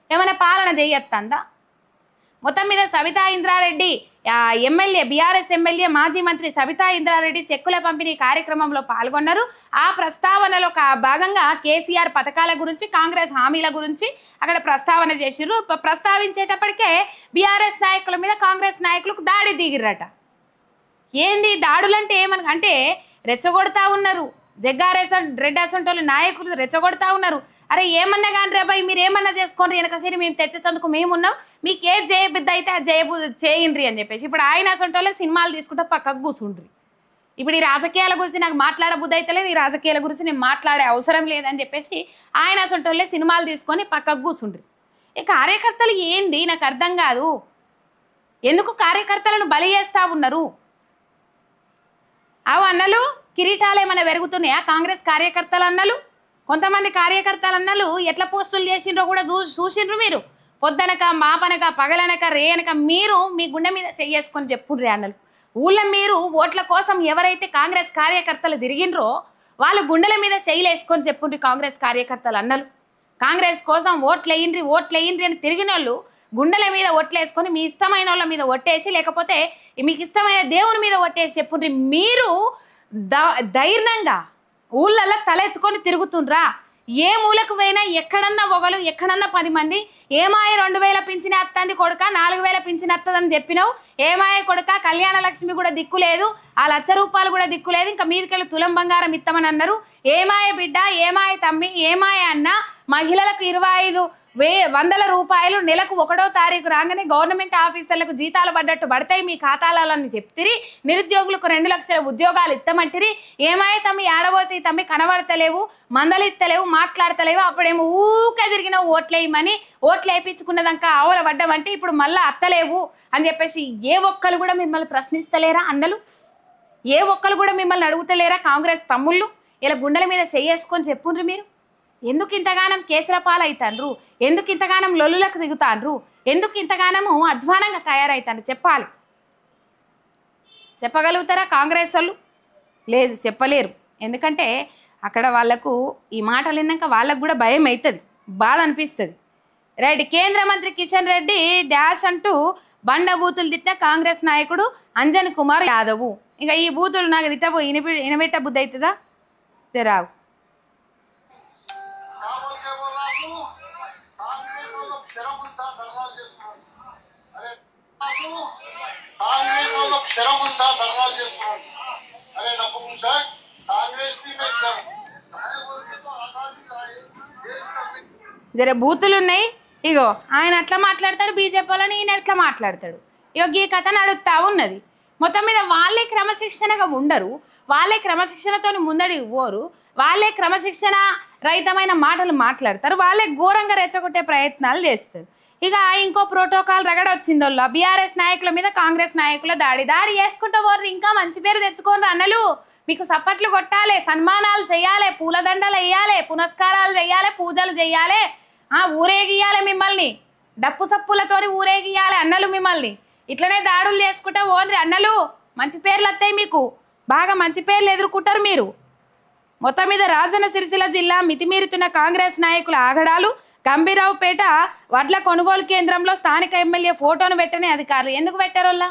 ఏమైనా పాలన చేయొస్తుందా? మొత్తం మీద Sabitha Indra Reddy MLA, BRS MLA, మాజీ మంత్రి సబితా ఇంద్రారెడ్డి చెక్కుల పంపిణీ కార్యక్రమంలో పాల్గొన్నారు. ఆ ప్రస్తావనలో భాగంగా కేసీఆర్ పథకాల గురించి, కాంగ్రెస్ హామీల గురించి అక్కడ ప్రస్తావన చేసిర్రు. ప్రస్తావించేటప్పటికే బీఆర్ఎస్ నాయకుల మీద కాంగ్రెస్ నాయకులకు దాడి దిగిరట. ఏంది దాడులంటే అంటే రెచ్చగొడతా ఉన్నారు. రెడ్డి అసంటోళ్ళు నాయకులు రెచ్చగొడతా ఉన్నారు. అరే ఏమన్నా కానీ రాబాయి మీరు ఏమన్నా చేసుకోండి, వెనకసరి మేము తెచ్చేందుకు మేమున్నాం, మీకు ఏ చేయబుద్ధి అయితే ఆ చేయండి అని చెప్పేసి ఇప్పుడు ఆయన అసంటోళ్ళే సినిమాలు తీసుకుంటా పక్కకు కూర్చుండ్రి. ఇప్పుడు ఈ రాజకీయాల గురించి నాకు మాట్లాడబుద్ధి అయితే లేదు, ఈ రాజకీయాల గురించి నేను మాట్లాడే అవసరం లేదని చెప్పేసి ఆయన అసంటోళ్ళే సినిమాలు తీసుకొని పక్కకు కూర్చుండ్రి. ఈ కార్యకర్తలు ఏంది నాకు అర్థం కాదు. ఎందుకు కార్యకర్తలను బలి చేస్తూ ఉన్నారు? అవు అన్నలు కిరీటాలు ఏమైనా పెరుగుతున్నాయా కాంగ్రెస్ కార్యకర్తలు అన్నలు? కొంతమంది కార్యకర్తలు అన్నలు ఎట్లా పోస్టులు చేసిండ్రో కూడా చూసిండ్రు మీరు. పొద్దనక మాపనక పగలనక రేయనక మీరు మీ గుండె మీద చెయ్యేసుకొని చెప్పుండ్రి అన్నలు. ఊళ్ళో మీరు ఓట్ల కోసం ఎవరైతే కాంగ్రెస్ కార్యకర్తలు తిరిగిండ్రో వాళ్ళు గుండెల మీద చెయ్యలేసుకొని చెప్పుండ్రి కాంగ్రెస్ కార్యకర్తలు అన్నలు. కాంగ్రెస్ కోసం ఓట్లేయండ్రి అని తిరిగిన వాళ్ళు గుండెల మీద ఒట్లేసుకొని మీ ఇష్టమైన వాళ్ళ మీద ఒట్టేసి, లేకపోతే మీకు ఇష్టమైన దేవుని మీద ఒట్టేసి చెప్పుండ్రి. మీరు ధైర్యంగా ఊళ్ళల్లో తలెత్తుకొని తిరుగుతుండ్రా? ఏ మూలకు పోయినా ఎక్కడన్నా ఒకరు, ఎక్కడన్నా 10 మంది ఏమాయ 2000 పింఛన్ వస్తుంది కొడుక, 4000 పింఛన్ వస్తుందని చెప్పినావు, ఏమాయ కొడుక కళ్యాణ లక్ష్మి కూడా దిక్కు లేదు, ఆ ₹1,00,000 కూడా దిక్కు లేదు, ఇంకా మీదికెళ్ళి తులం బంగారం ఇస్తామని అన్నారు. ఏమాయ బిడ్డ, ఏమాయ తమ్మి, ఏమాయ అన్న, మహిళలకు 25,100 రూపాయలు నెలకు 1వ తారీఖు రాగానే గవర్నమెంట్ ఆఫీసర్లకు జీతాలు పడ్డట్టు పడతాయి మీ ఖాతాలని చెప్తిరి. నిరుద్యోగులకు 2 లక్షల ఉద్యోగాలు ఇస్తామంటిరి. ఏమాయ తమ్మి ఏడబోతే తమ్మి కనబడతలేవు, మందలిస్తలేవు, మాట్లాడతలేవు. అప్పుడేమో ఊకే తిరిగిన ఓట్లేయమని ఓట్లు వేయించుకున్నదాక ఆవుల పడ్డమంటే ఇప్పుడు మళ్ళీ అత్తలేవు అని చెప్పేసి ఏ ఒక్కరు కూడా మిమ్మల్ని ప్రశ్నిస్తలేరా అన్నలు? ఏ ఒక్కరు కూడా మిమ్మల్ని అడుగుతలేరా కాంగ్రెస్ తమ్ముళ్ళు? ఇలా గుండెల మీద చెయ్యేసుకొని చెప్పుండ్రి మీరు. ఎందుకు ఇంతగానం కేసుల పాలవుతాండ్రు? ఎందుకు ఇంతగానం లొల్లులకు దిగుతాండ్రు? ఎందుకు ఇంతగానము అధ్వానంగా తయారవుతాండ్రు? చెప్పాలి. చెప్పగలుగుతారా కాంగ్రెస్ వాళ్ళు? లేదు, చెప్పలేరు. ఎందుకంటే అక్కడ వాళ్లకు ఈ మాటలు విన్నాక వాళ్ళకు కూడా భయం అవుతుంది, బాధ అనిపిస్తుంది. రైట్. కేంద్ర మంత్రి కిషన్ రెడ్డి డాష్ అంటూ బండ బూతులు తిట్టిన కాంగ్రెస్ నాయకుడు అంజన్ కుమార్ యాదవ్. ఇక ఈ బూతులు నాకు తిట్టబో ఇనబెట్ట బుద్ధి అవుతుందా? తెరావు. జర బూతులు ఉన్నాయి. ఇగో ఆయన అట్లా మాట్లాడతాడు, బీజేపీ వాళ్ళని ఈయన ఎట్లా మాట్లాడతాడు. ఇగో ఈ కథ నడుపుతా ఉన్నది. మొత్తం మీద వాళ్ళే క్రమశిక్షణగా ఉండరు, వాళ్ళే క్రమశిక్షణతో ముందడి పోరు, వాళ్ళే క్రమశిక్షణ రహితమైన మాటలు మాట్లాడతారు, వాళ్ళే ఘోరంగా రెచ్చగొట్టే ప్రయత్నాలు చేస్తారు. ఇక ఇంకో ప్రోటోకాల్ రగడ వచ్చిందో బీఆర్ఎస్ నాయకుల మీద కాంగ్రెస్ నాయకుల దాడి చేసుకుంటూ పోరు. ఇంకా మంచి పేరు తెచ్చుకోండి అన్నలు. మీకు సప్పట్లు కొట్టాలి, సన్మానాలు చేయాలి, పూలదండలు వేయాలి, పునస్కారాలు చేయాలి, పూజలు చేయాలి, ఊరేగియాలి, మిమ్మల్ని డప్పు సప్పులతో ఊరేగియాలి అన్నలు. మిమ్మల్ని ఇట్లనే దాడులు చేసుకుంటా ఓన్రి అన్నలు. మంచి పేర్లు వస్తాయి మీకు, బాగా మంచి పేర్లు ఎదుర్కొంటారు మీరు. మొత్తం మీద రాజన్న సిరిసిల్ల జిల్లా మితిమీరుతున్న కాంగ్రెస్ నాయకుల ఆగడాలు. గంభీరావుపేట వడ్ల కొనుగోలు కేంద్రంలో స్థానిక ఎమ్మెల్యే ఫోటోను పెట్టని అధికారులు ఎందుకు పెట్టారోల్లా?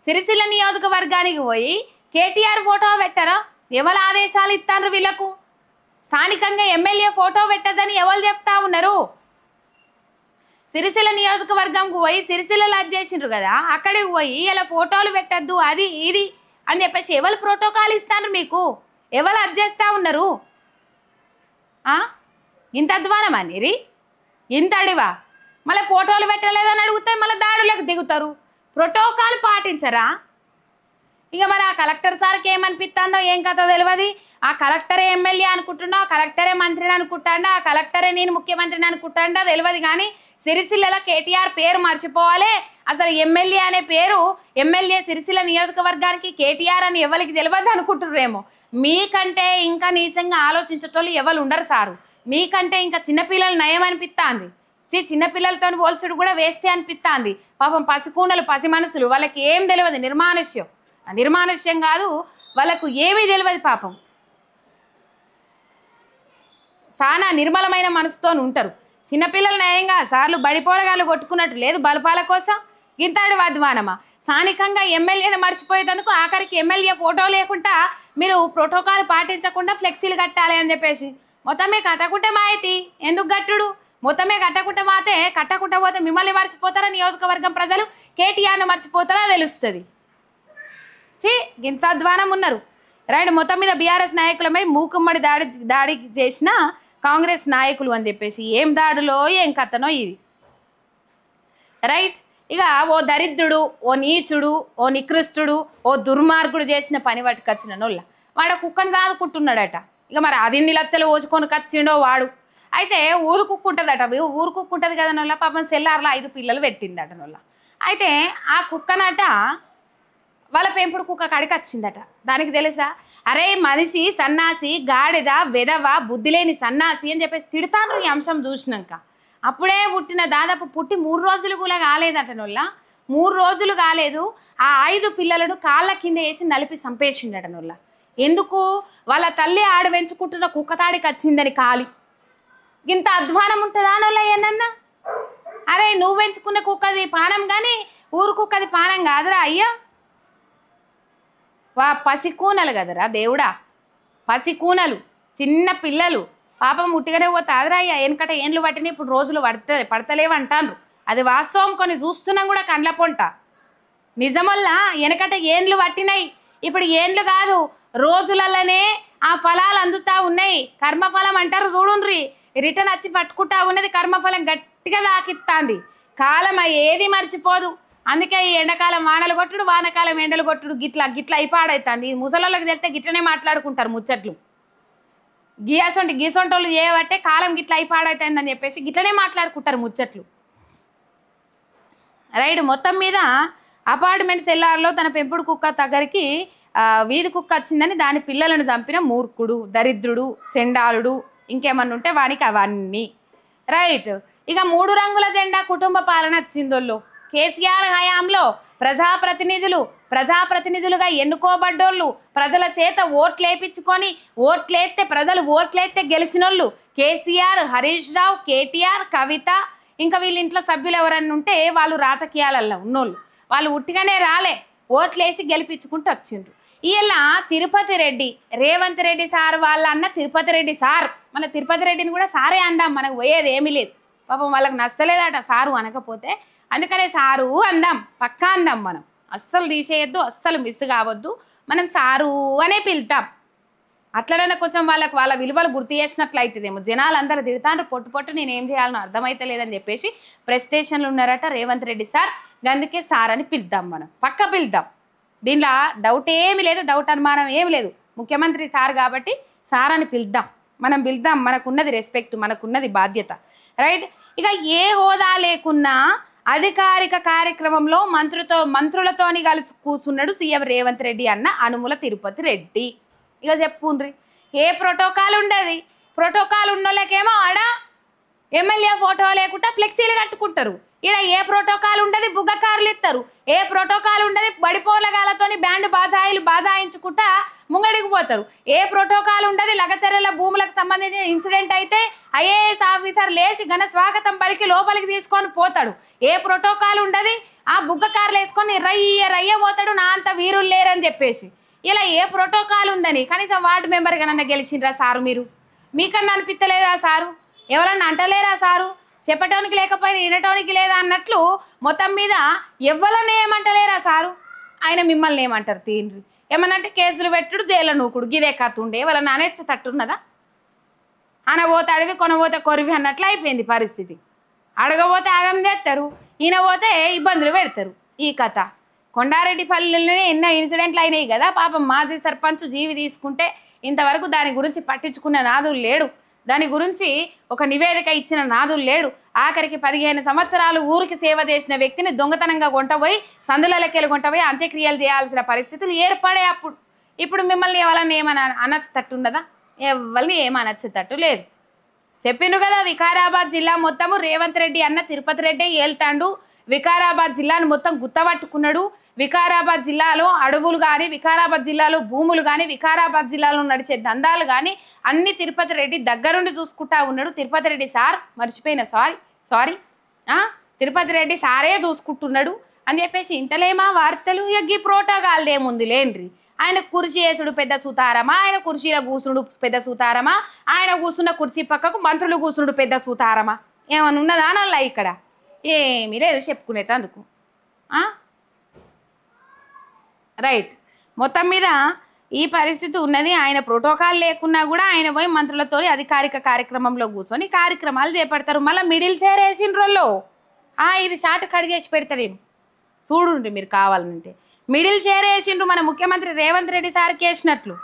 సిరిసిల్ల నియోజకవర్గానికి పోయి కేటీఆర్ ఫోటో పెట్టారా? ఎవరు ఆదేశాలు ఇస్తారు వీళ్ళకు? స్థానికంగా ఎమ్మెల్యే ఫోటో పెట్టద్దని ఎవరు చెప్తా ఉన్నారు? సిరిసిల్ల నియోజకవర్గంకు పోయి సిరిసిల్లలో అది చేసిండ్రు కదా, అక్కడికి పోయి ఇలా ఫోటోలు పెట్టద్దు అది ఇది అని చెప్పేసి ఎవరు ప్రోటోకాల్ ఇస్తారు మీకు? ఎవరు అది చేస్తూ ఉన్నారు? ఇంత అధ్వానం అనేది, ఇంత అడివా? మళ్ళీ ఫోటోలు పెట్టలేదని అడిగితే మళ్ళీ దాడులకు దిగుతారు. ప్రోటోకాల్ పాటించరా? ఇక మరి ఆ కలెక్టర్ సార్కి ఏమనిపిస్తుందో ఏం కథ తెలియదు. ఆ కలెక్టరే ఎమ్మెల్యే అనుకుంటున్నా, ఆ కలెక్టరే మంత్రిని అనుకుంటాడా, ఆ కలెక్టరే నేను ముఖ్యమంత్రిని అనుకుంటాడా తెలియదు. కానీ సిరిసిల్లలో కేటీఆర్ పేరు మర్చిపోవాలి. అసలు ఎమ్మెల్యే అనే పేరు, ఎమ్మెల్యే సిరిసిల్ల నియోజకవర్గానికి కేటీఆర్ అని ఎవరికి తెలియదు అనుకుంటుర్రేమో. మీకంటే ఇంకా నీచంగా ఆలోచించేటోళ్ళు ఎవరు ఉండరు సారు. మీకంటే ఇంకా చిన్నపిల్లలు నయం అనిపిస్తుంది. చిన్నపిల్లలతో పోల్చుడు కూడా వేస్తే అనిపిస్తుంది. పాపం పసికూనలు, పసి మనసులు, వాళ్ళకి ఏం తెలియదు. నిర్మానుష్యం కాదు, వాళ్ళకు ఏమీ తెలియదు. పాపం చాలా నిర్మలమైన మనసుతో ఉంటారు. చిన్నపిల్లలు నయంగా సార్లు బడిపోరగాళ్ళు కొట్టుకున్నట్టు లేదు బలపాల కోసం గింతాడు అధ్వానమా. స్థానికంగా ఎమ్మెల్యేని మర్చిపోయేందుకు ఆఖరికి ఎమ్మెల్యే ఫోటో లేకుండా మీరు ప్రోటోకాల్ పాటించకుండా ఫ్లెక్సీలు కట్టాలి అని చెప్పేసి మొత్తమే కట్టకుంటే మాయితి ఎందుకు గట్టుడు మొత్తమే కట్టకుంటే మాతే కట్టకుంటా పోతే మిమ్మల్ని మర్చిపోతారా నియోజకవర్గం ప్రజలు కేటీఆర్ను మర్చిపోతారా తెలుస్తుంది. గింత అధ్వానం ఉన్నారు రైట్. మొత్తం మీద బీఆర్ఎస్ నాయకులపై మూకుమ్మడి దాడి చేసిన కాంగ్రెస్ నాయకులు అని చెప్పేసి ఏం దాడులో ఏం కథనో ఇది రైట్. ఇక ఓ దరిద్రుడు ఓ నీచుడు ఓ నికృష్టుడు ఓ దుర్మార్గుడు చేసిన పని పట్టుకొచ్చిన నోళ్ళ వాడు కుక్కను సాదుకుంటున్నాడట. ఇక మరి అదిన్ని లచ్చలు ఓచుకొని కచ్చిండో వాడు అయితే ఊరు కుక్కుంటుందట. ఊరు కుక్కుంటుంది కదా నోళ్ళ పాపం సెల్లార్లో 5 పిల్లలు పెట్టిందట నోళ్ళ. అయితే ఆ కుక్కనట వాళ్ళ పెంపుడు కుక్క కాడికి వచ్చిందట. దానికి తెలుసా అరే మనిషి సన్నాసి గాడిద వెదవ బుద్ధి లేని సన్నాసి అని చెప్పేసి తిడతాను ఈ అంశం చూసినాక. అప్పుడే పుట్టిన దాదాపు పుట్టి 3 రోజులు కూడా కాలేదట నోళ్ళ. 3 రోజులు కాలేదు ఆ 5 పిల్లలను కాళ్ళ కింద వేసి నలిపి చంపేసిండట నోళ్ళ. ఎందుకు వాళ్ళ తల్లి ఆడ పెంచుకుంటున్న కుక్క తాడికి వచ్చిందని కాలి. ఇంత అధ్వానం ఉంటుందా నోళ్ళ ఏనన్నా? అరే నువ్వు పెంచుకున్న కుక్కది పానం కానీ ఊరు కుక్కది పానం కాదురా అయ్యా. పసికూనలు కదరా దేవుడా పసికూనలు చిన్న పిల్లలు పాపం ముట్టిగానే పోతాదిరా అయ్యా. వెనకట ఏండ్లు పట్టిన ఇప్పుడు రోజులు పడతలేవు అంటాను. అది వాస్తవం కొన్ని చూస్తున్నాం కూడా కండ్ల పొంట నిజమల్లా. వెనకట ఏండ్లు పట్టినాయి ఇప్పుడు ఏండ్లు కాదు రోజులలోనే ఆ ఫలాలు అందుతా ఉన్నాయి. కర్మఫలం అంటారు చూడుండ్రి రిటర్న్ వచ్చి పట్టుకుంటా ఉన్నది కర్మఫలం గట్టిగా దాకిస్తాంది. కాలం ఏది మర్చిపోదు. అందుకే ఈ ఎండాకాలం వానలు కొట్టుడు వానకాలం ఎండలు కొట్టుడు గిట్లా అయిపాడవుతుంది. ఈ ముసలోళ్ళకి తెలిస్తే గిట్లనే మాట్లాడుకుంటారు ముచ్చట్లు. గీసొంటోళ్ళు చేయబట్టే కాలం గిట్లా అయిపాడవుతుంది అని చెప్పేసి గిట్లనే మాట్లాడుకుంటారు ముచ్చట్లు రైట్. మొత్తం మీద అపార్ట్మెంట్ సెల్లార్లో తన పెంపుడు కుక్క దగ్గరికి వీధి కుక్క వచ్చిందని దాని పిల్లలను చంపిన మూర్ఖుడు దరిద్రుడు చెండాలుడు ఇంకేమన్నా ఉంటే వానికి అవన్నీ రైట్. ఇక 3 రంగుల జెండా కుటుంబ పాలన వచ్చిందోళ్ళు. కేసీఆర్ హయాంలో ప్రజాప్రతినిధులుగా ఎన్నుకోబడ్డోళ్ళు ప్రజల చేత ఓట్లేస్తే ప్రజలు ఓట్లేస్తే గెలిచినోళ్ళు కేసీఆర్ హరీష్ రావు కేటీఆర్ కవిత ఇంకా వీళ్ళ ఇంట్లో సభ్యులు ఎవరన్నా ఉంటే వాళ్ళు రాజకీయాలలో ఉన్నోళ్ళు. వాళ్ళు ఉట్టిగానే రాలే ఓట్లేసి గెలిపించుకుంటూ వచ్చిండ్రు. ఇలా తిరుపతి రెడ్డి రేవంత్ రెడ్డి సార్ వాళ్ళ అన్న తిరుపతి రెడ్డి సార్ మన తిరుపతి రెడ్డిని కూడా సారే అందాం. మనకు పోయేది ఏమీ లేదు పాపం వాళ్ళకి నచ్చలేదట సారు అనకపోతే. అందుకనే సారు అందాం పక్కా అందాం. మనం అస్సలు తీసేయద్దు అస్సలు మిస్ కావద్దు. మనం సారు అనే పిలుతాం. అట్లనే కొంచెం వాళ్ళ విలువలు గుర్తు చేసినట్లు అవుతుందేమో. జనాలు అందరూ తిడతాండ్రు పొట్టు నేనేం చేయాలనో అర్థమైతే లేదని చెప్పేసి ప్రెస్ స్టేషన్లు ఉన్నారట రేవంత్ రెడ్డి సార్. అందుకే సార్ అని పిలుద్దాం మనం పక్క పిలుద్దాం. దీనిలో డౌట్ ఏమి లేదు డౌట్ అనుమానం ఏమి లేదు. ముఖ్యమంత్రి సార్ కాబట్టి సార్ అని పిలుద్దాం మనం పిలుద్దాం. మనకున్నది రెస్పెక్ట్ మనకున్నది బాధ్యత రైట్. ఇక ఏ హోదా లేకున్నా అధికారిక కార్యక్రమంలో మంత్రులతోని కలిసి కూర్చున్నాడు సీఎం రేవంత్ రెడ్డి అన్న అనుముల తిరుపతి రెడ్డి. ఇక చెప్పుండ్రి ఏ ప్రోటోకాల్ ఉండదు. ప్రోటోకాల్ ఉన్నోళ్ళకేమో ఆడ ఎమ్మెల్యే ఫోటో లేకుండా ఫ్లెక్సీలు కట్టుకుంటారు. ఈడ ఏ ప్రోటోకాల్ ఉండదు బుగ్గ కార్లు ఇస్తారు. ఏ ప్రోటోకాల్ ఉండదు బడిపోలగాలతోని బ్యాండ్ బాజాయించుకుంటా ముంగడికి పోతారు. ఏ ప్రోటోకాల్ ఉండదు లగచర్యల భూములకు సంబంధించిన ఇన్సిడెంట్ అయితే ఐఏఎస్ ఆఫీసర్ లేచి ఘన స్వాగతం పలికి లోపలికి తీసుకొని పోతాడు. ఏ ప్రోటోకాల్ ఉండదు ఆ బుగ్గ కార్లు వేసుకొని రయ్య పోతాడు నా అంత వీరులు లేరని చెప్పేసి. ఇలా ఏ ప్రోటోకాల్ ఉందని కనీసం వార్డు మెంబర్గా నన్ను గెలిచిండ్రా సారు? మీకన్నా అనిపించలేదా సారు? ఎవరన్నా అంటలేరా సారు? చెప్పటానికి లేకపోయినా వినటానికి లేదా అన్నట్లు మొత్తం మీద ఎవరన్నా ఏమంటలేరా సారు? ఆయన మిమ్మల్ని ఏమంటారు తీన్రి ఏమన్నంటే కేసులు పెట్టుడు జైల్లో నూకుడు గిదే కత్తుండే వాళ్ళ నానేచ్చ తట్టున్నదా? అనబోతే అడవి కొనబోతే కొరివి అన్నట్లు అయిపోయింది పరిస్థితి. అడగబోతే ఆగం చేస్తారు ఈయన పోతే ఇబ్బందులు పెడతారు. ఈ కథ కొండారెడ్డిపల్లిలోనే ఎన్నో ఇన్సిడెంట్లు అయినాయి కదా పాపం. మాజీ సర్పంచ్ జీవి తీసుకుంటే ఇంతవరకు దాని గురించి పట్టించుకున్న నాదులు లేడు. దాని గురించి ఒక నివేదిక ఇచ్చిన నాదులు లేడు. ఆఖరికి 15 సంవత్సరాలు ఊరికి సేవ చేసిన వ్యక్తిని దొంగతనంగా కొంటపోయి సందులకెళ్ళి కొంటపోయి అంత్యక్రియలు చేయాల్సిన పరిస్థితులు ఏర్పడే అప్పుడు. ఇప్పుడు మిమ్మల్ని ఎవరన్నా ఏమన్నా అనొచ్చేటట్టు ఉండదా? ఎవరిని ఏమనొచ్చేటట్టు లేదు. చెప్పిండ్రు కదా వికారాబాద్ జిల్లా మొత్తము రేవంత్ రెడ్డి అన్న తిరుపతి రెడ్డి ఏల్తాండు. వికారాబాద్ జిల్లాను మొత్తం గుత్తపట్టుకున్నాడు. వికారాబాద్ జిల్లాలో అడవులు కానీ వికారాబాద్ జిల్లాలో భూములు కానీ వికారాబాద్ జిల్లాలో నడిచే దందాలు కానీ అన్ని తిరుపతి రెడ్డి దగ్గరుండి చూసుకుంటా ఉన్నాడు. తిరుపతి రెడ్డి సార్ మర్చిపోయిన సారీ తిరుపతి రెడ్డి సారే చూసుకుంటున్నాడు అని చెప్పేసి ఇంటలేమా వార్తలు. ఇక ప్రోటోకాల్ ఏముంది లేండ్రి. ఆయన కుర్చీ వేసుడు పెద్ద సూతారమా, ఆయన కుర్చీలో కూర్చుడు పెద్ద సూతారమా, ఆయన కూర్చున్న కుర్చీ పక్కకు మంత్రులు కూర్చుడు పెద్ద సూతారమా, ఏమన్నా ఉన్నదా నల్ల ఇక్కడ? ఏమీ లేదు చెప్పుకునేది అందుకు. రైట్, మొత్తం మీద ఈ పరిస్థితి ఉన్నది. ఆయన ప్రోటోకాల్ లేకున్నా కూడా ఆయన పోయి మంత్రులతో అధికారిక కార్యక్రమంలో కూర్చొని కార్యక్రమాలు చేపడతారు. మళ్ళీ మిడిల్ చైర్ వేసిండ్రోళ్ళు. ఇది షార్ట్ కట్ చేసి పెడతా నేను, చూడుండ్రి మీరు కావాలంటే. మిడిల్ చైర్ వేసిండ్రు మన ముఖ్యమంత్రి రేవంత్ రెడ్డి సార్కి వేసినట్లు.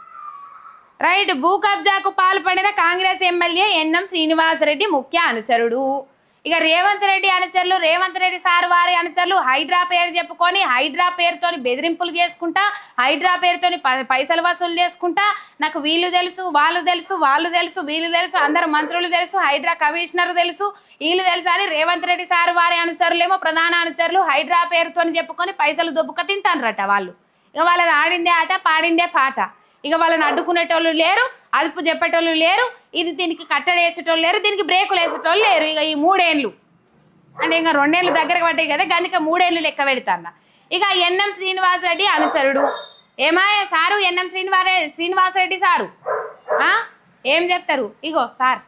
రైట్, భూ కబ్జాకు పాల్పడిన కాంగ్రెస్ ఎమ్మెల్యే ఎన్ఎం శ్రీనివాసరెడ్డి ముఖ్య అనుచరుడు. ఇక రేవంత్ రెడ్డి అనుచరులు, రేవంత్ రెడ్డి సార్ వారి అనుచరులు హైడ్రా పేరు చెప్పుకొని హైడ్రా పేరుతోని బెదిరింపులు చేసుకుంటా, హైడ్రా పేరుతోని పైసలు వసూలు చేసుకుంటా, నాకు వీళ్ళు తెలుసు వాళ్ళు తెలుసు వాళ్ళు తెలుసు వీళ్ళు తెలుసు అందరు మంత్రులు తెలుసు హైడ్రా కమిషనర్ తెలుసు వీళ్ళు తెలుసు అని రేవంత్ రెడ్డి సార్ వారి అనుచరులేమో ప్రధాన అనుచరులు హైడ్రా పేరుతోని చెప్పుకొని పైసలు దొబ్బుక తింటానరట వాళ్ళు. ఇక వాళ్ళని ఆడిందే ఆట పాడిందే పాట. ఇక వాళ్ళని అడ్డుకునేటోళ్ళు లేరు, అదుపు చెప్పేటోళ్ళు లేరు, దీనికి కట్టడి వేసేటోళ్ళు లేరు, దీనికి బ్రేకులు వేసేటోళ్ళు లేరు. ఇక ఈ 3 ఏళ్ళు అంటే ఇంకా 2 ఏళ్ళు దగ్గరకు పడ్డాయి కదా, కనుక 3 ఏళ్ళు లెక్క పెడతాన్న. ఇక ఎన్ఎం శ్రీనివాసరెడ్డి అనుచరుడు ఏమాయ సారు, ఎన్ఎం శ్రీనివాసరెడ్డి సారు ఏం చెప్తారు? ఇగో సార్,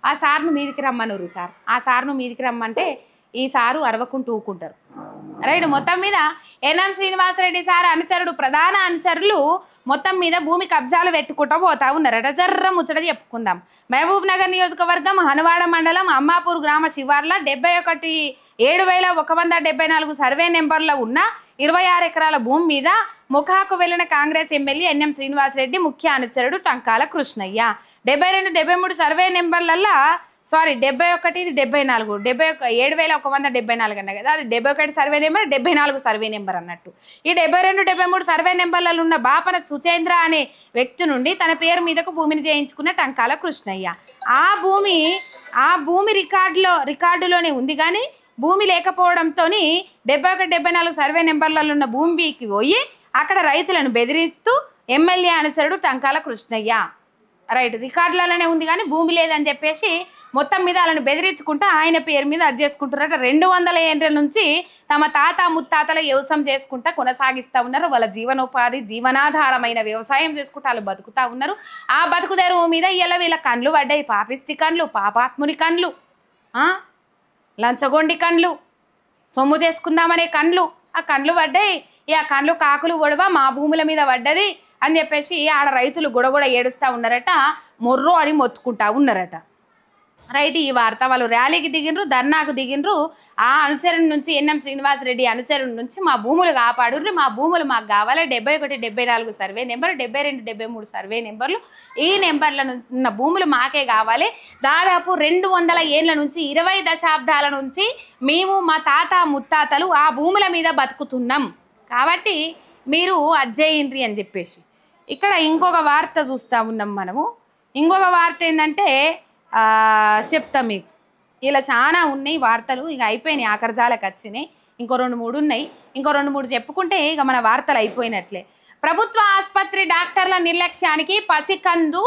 ఆ సార్ను మీదికి రమ్మనురు సార్, ఆ సార్ను మీదికి రమ్మంటే ఈ సారు అరవకుంటూ ఊకుంటారు. రైట్, మొత్తం మీద ఎన్ఎం శ్రీనివాసరెడ్డి సార్ అనుచరుడు ప్రధాన అనుచరులు మొత్తం మీద భూమి కబ్జాలు పెట్టుకుంటూ పోతా ఉన్నారట. జర్ర ముచ్చట చెప్పుకుందాం. మహబూబ్ నగర్ నియోజకవర్గం హనువాడ మండలం అమ్మాపూర్ గ్రామ శివార్ల 71,174 సర్వే నెంబర్లో ఉన్న 26 ఎకరాల భూమి మీద ముఖాకు వెళ్లిన కాంగ్రెస్ ఎమ్మెల్యే ఎన్ఎం శ్రీనివాసరెడ్డి ముఖ్య అనుచరుడు టంకాల కృష్ణయ్య 72, 73 సర్వే నెంబర్లల్లో 71, ఇది 74, 7,174 అన్న కదా, అది 71 సర్వే నెంబర్, 74 సర్వే నెంబర్ అన్నట్టు. ఈ 72, 73 సర్వే నెంబర్లలో ఉన్న బాపన సుచేంద్ర అనే వ్యక్తి నుండి తన పేరు మీదకు భూమిని చేయించుకున్న టంకాల కృష్ణయ్య. ఆ భూమి రికార్డులోనే ఉంది, కానీ భూమి లేకపోవడంతో 71, 74 సర్వే నెంబర్లలో ఉన్న భూమికి పోయి అక్కడ రైతులను బెదిరిస్తూ ఎమ్మెల్యే అనుచరుడు టంకాల కృష్ణయ్య. రైట్, రికార్డులలోనే ఉంది కానీ భూమి లేదని చెప్పేసి మొత్తం మీద వాళ్ళని బెదిరించుకుంటూ ఆయన పేరు మీద అది చేసుకుంటారట. 200 ఏళ్ళ నుంచి తమ తాత ముత్తాతల వ్యవసాయం చేసుకుంటా కొనసాగిస్తూ ఉన్నారు. వాళ్ళ జీవనోపాధి జీవనాధారమైన వ్యవసాయం చేసుకుంటూ వాళ్ళు బతుకుతూ ఉన్నారు. ఆ బతుకుదెరువు మీద ఇలా వీళ్ళ కండ్లు పడ్డాయి. పాపిస్తి కండ్లు, పాపాత్ముని కండ్లు, లంచగొండి కండ్లు, సొమ్ము చేసుకుందామనే కండ్లు, ఆ కండ్లు పడ్డాయి. ఆ కండ్లు కాకులు గొడవ మా భూముల మీద పడ్డది అని చెప్పేసి ఆడ రైతులు గొడగొడ ఏడుస్తూ ఉన్నారట, మొర్రో అని మొత్తుకుంటా ఉన్నారట. రైట్, ఈ వార్త వాళ్ళు ర్యాలీకి దిగిండ్రు, ధర్నాకు దిగిండ్రు. ఆ అనుచరుని నుంచి ఎన్ఎం శ్రీనివాసరెడ్డి అనుచరుని నుంచి మా భూములు కాపాడుర్రి, మా భూములు మాకు కావాలి, 71, 74 సర్వే నెంబర్, 72, 73 సర్వే నెంబర్లు, ఈ నెంబర్ల నుంచి ఉన్న భూములు మాకే కావాలి. దాదాపు 200 ఏళ్ళ నుంచి 20 దశాబ్దాల నుంచి మేము మా తాత ముత్తాతలు ఆ భూముల మీద బతుకుతున్నాం కాబట్టి మీరు అజ్జేయండ్రి అని చెప్పేసి. ఇక్కడ ఇంకొక వార్త చూస్తూ ఉన్నాం మనము. ఇంకొక వార్త ఏంటంటే చెప్తాం మీకు, ఇలా చాలా ఉన్నాయి వార్తలు, ఇక అయిపోయినాయి, ఆఖరిజాలకు వచ్చినాయి. ఇంకో 2-3 ఉన్నాయి, ఇంకో 2-3 చెప్పుకుంటే ఇక మన వార్తలు అయిపోయినట్లే. ప్రభుత్వ ఆసుపత్రి డాక్టర్ల నిర్లక్ష్యానికి పసికందు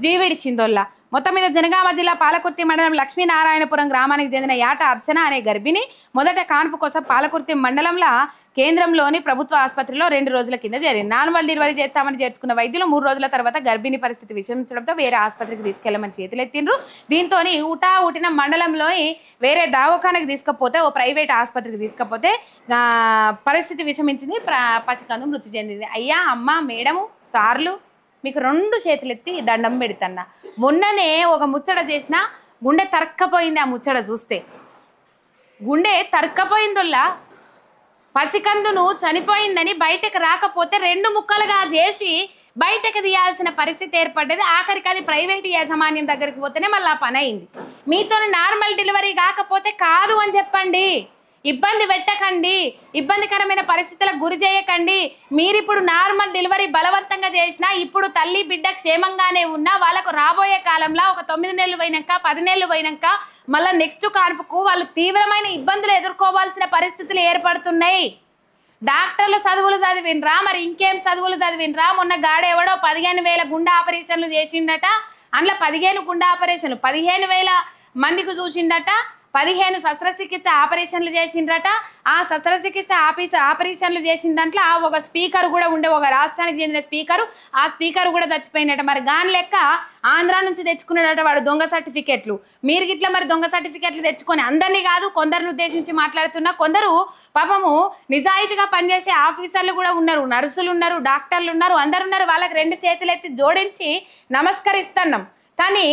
జీవిడిచిందోళ్ళ. మొత్తం మీద జనగామ జిల్లా పాలకుర్తి మండలం లక్ష్మీనారాయణపురం గ్రామానికి చెందిన యాట అర్చన అనే గర్భిణి మొదట కాన్పు కోసం పాలకుర్తి మండలంలో కేంద్రంలోని ప్రభుత్వ ఆసుపత్రిలో 2 రోజుల కింద చేరింది. నార్మల్ డెలివరీ చేస్తామని చేర్చుకున్న వైద్యులు 3 రోజుల తర్వాత గర్భిణి పరిస్థితి విషమించడంతో వేరే ఆసుపత్రికి తీసుకెళ్లమని చేతులెత్తిండ్రు. దీంతో ఊటిన మండలంలోని వేరే దవాఖానకి తీసుకపోతే, ఓ ప్రైవేట్ ఆసుపత్రికి తీసుకపోతే పరిస్థితి విషమించింది. పసికందు మృతి చెందింది. అయ్యా, అమ్మ, మేడము, సార్లు మీకు 2 చేతులెత్తి దండం పెడతన్నా. మొన్ననే ఒక ముచ్చట చేసిన, గుండె తరక్కపోయింది. ఆ ముచ్చట చూస్తే గుండె తరక్కపోయిందోళ్ళ. పసికందును చనిపోయిందని బయటకు రాకపోతే 2 ముక్కలుగా చేసి బయటకు తీయాల్సిన పరిస్థితి ఏర్పడ్డది. ఆఖరికి అది ప్రైవేట్ యాజమాన్యం దగ్గరికి పోతేనే మళ్ళీ ఆ పని అయింది. మీతో నార్మల్ డెలివరీ కాకపోతే కాదు అని చెప్పండి, ఇబ్బంది పెట్టకండి, ఇబ్బందికరమైన పరిస్థితులకు గురి చేయకండి. మీరిప్పుడు నార్మల్ డెలివరీ బలవంతంగా చేసినా ఇప్పుడు తల్లి బిడ్డ క్షేమంగానే ఉన్నా వాళ్ళకు రాబోయే కాలంలో ఒక 9 నెలలు పోయినాక 10 నెలలు పోయినాక మళ్ళీ నెక్స్ట్ కాన్పుకు వాళ్ళు తీవ్రమైన ఇబ్బందులు ఎదుర్కోవాల్సిన పరిస్థితులు ఏర్పడుతున్నాయి. డాక్టర్లు చదువులు చదివినరా, మరి ఇంకేం చదువులు చదివినరా? మొన్న గాడెవడో 15,000 గుండె ఆపరేషన్లు చేసిండట. అందులో 15 గుండె ఆపరేషన్లు 15,000 మందికి చూసిండట, 15 శస్త్రచికిత్స ఆపరేషన్లు చేసిండ్రట. ఆ శస్త్రచికిత్స ఆపరేషన్లు చేసిన దాంట్లో ఒక స్పీకర్ కూడా ఉండే, ఒక రాష్ట్రానికి చెందిన స్పీకరు, ఆ స్పీకర్ కూడా చచ్చిపోయినట. మరి గాని లెక్క ఆంధ్ర నుంచి తెచ్చుకున్నాడట వాడు దొంగ సర్టిఫికెట్లు. మీరు గిట్లా మరి దొంగ సర్టిఫికెట్లు తెచ్చుకొని, అందరినీ కాదు కొందరిని ఉద్దేశించి మాట్లాడుతున్నా, కొందరు పాపము నిజాయితీగా పనిచేసే ఆఫీసర్లు కూడా ఉన్నారు, నర్సులు ఉన్నారు, డాక్టర్లు ఉన్నారు, అందరు ఉన్నారు. వాళ్ళకి 2 చేతులు ఎత్తి జోడించి నమస్కరిస్తున్నాం. కానీ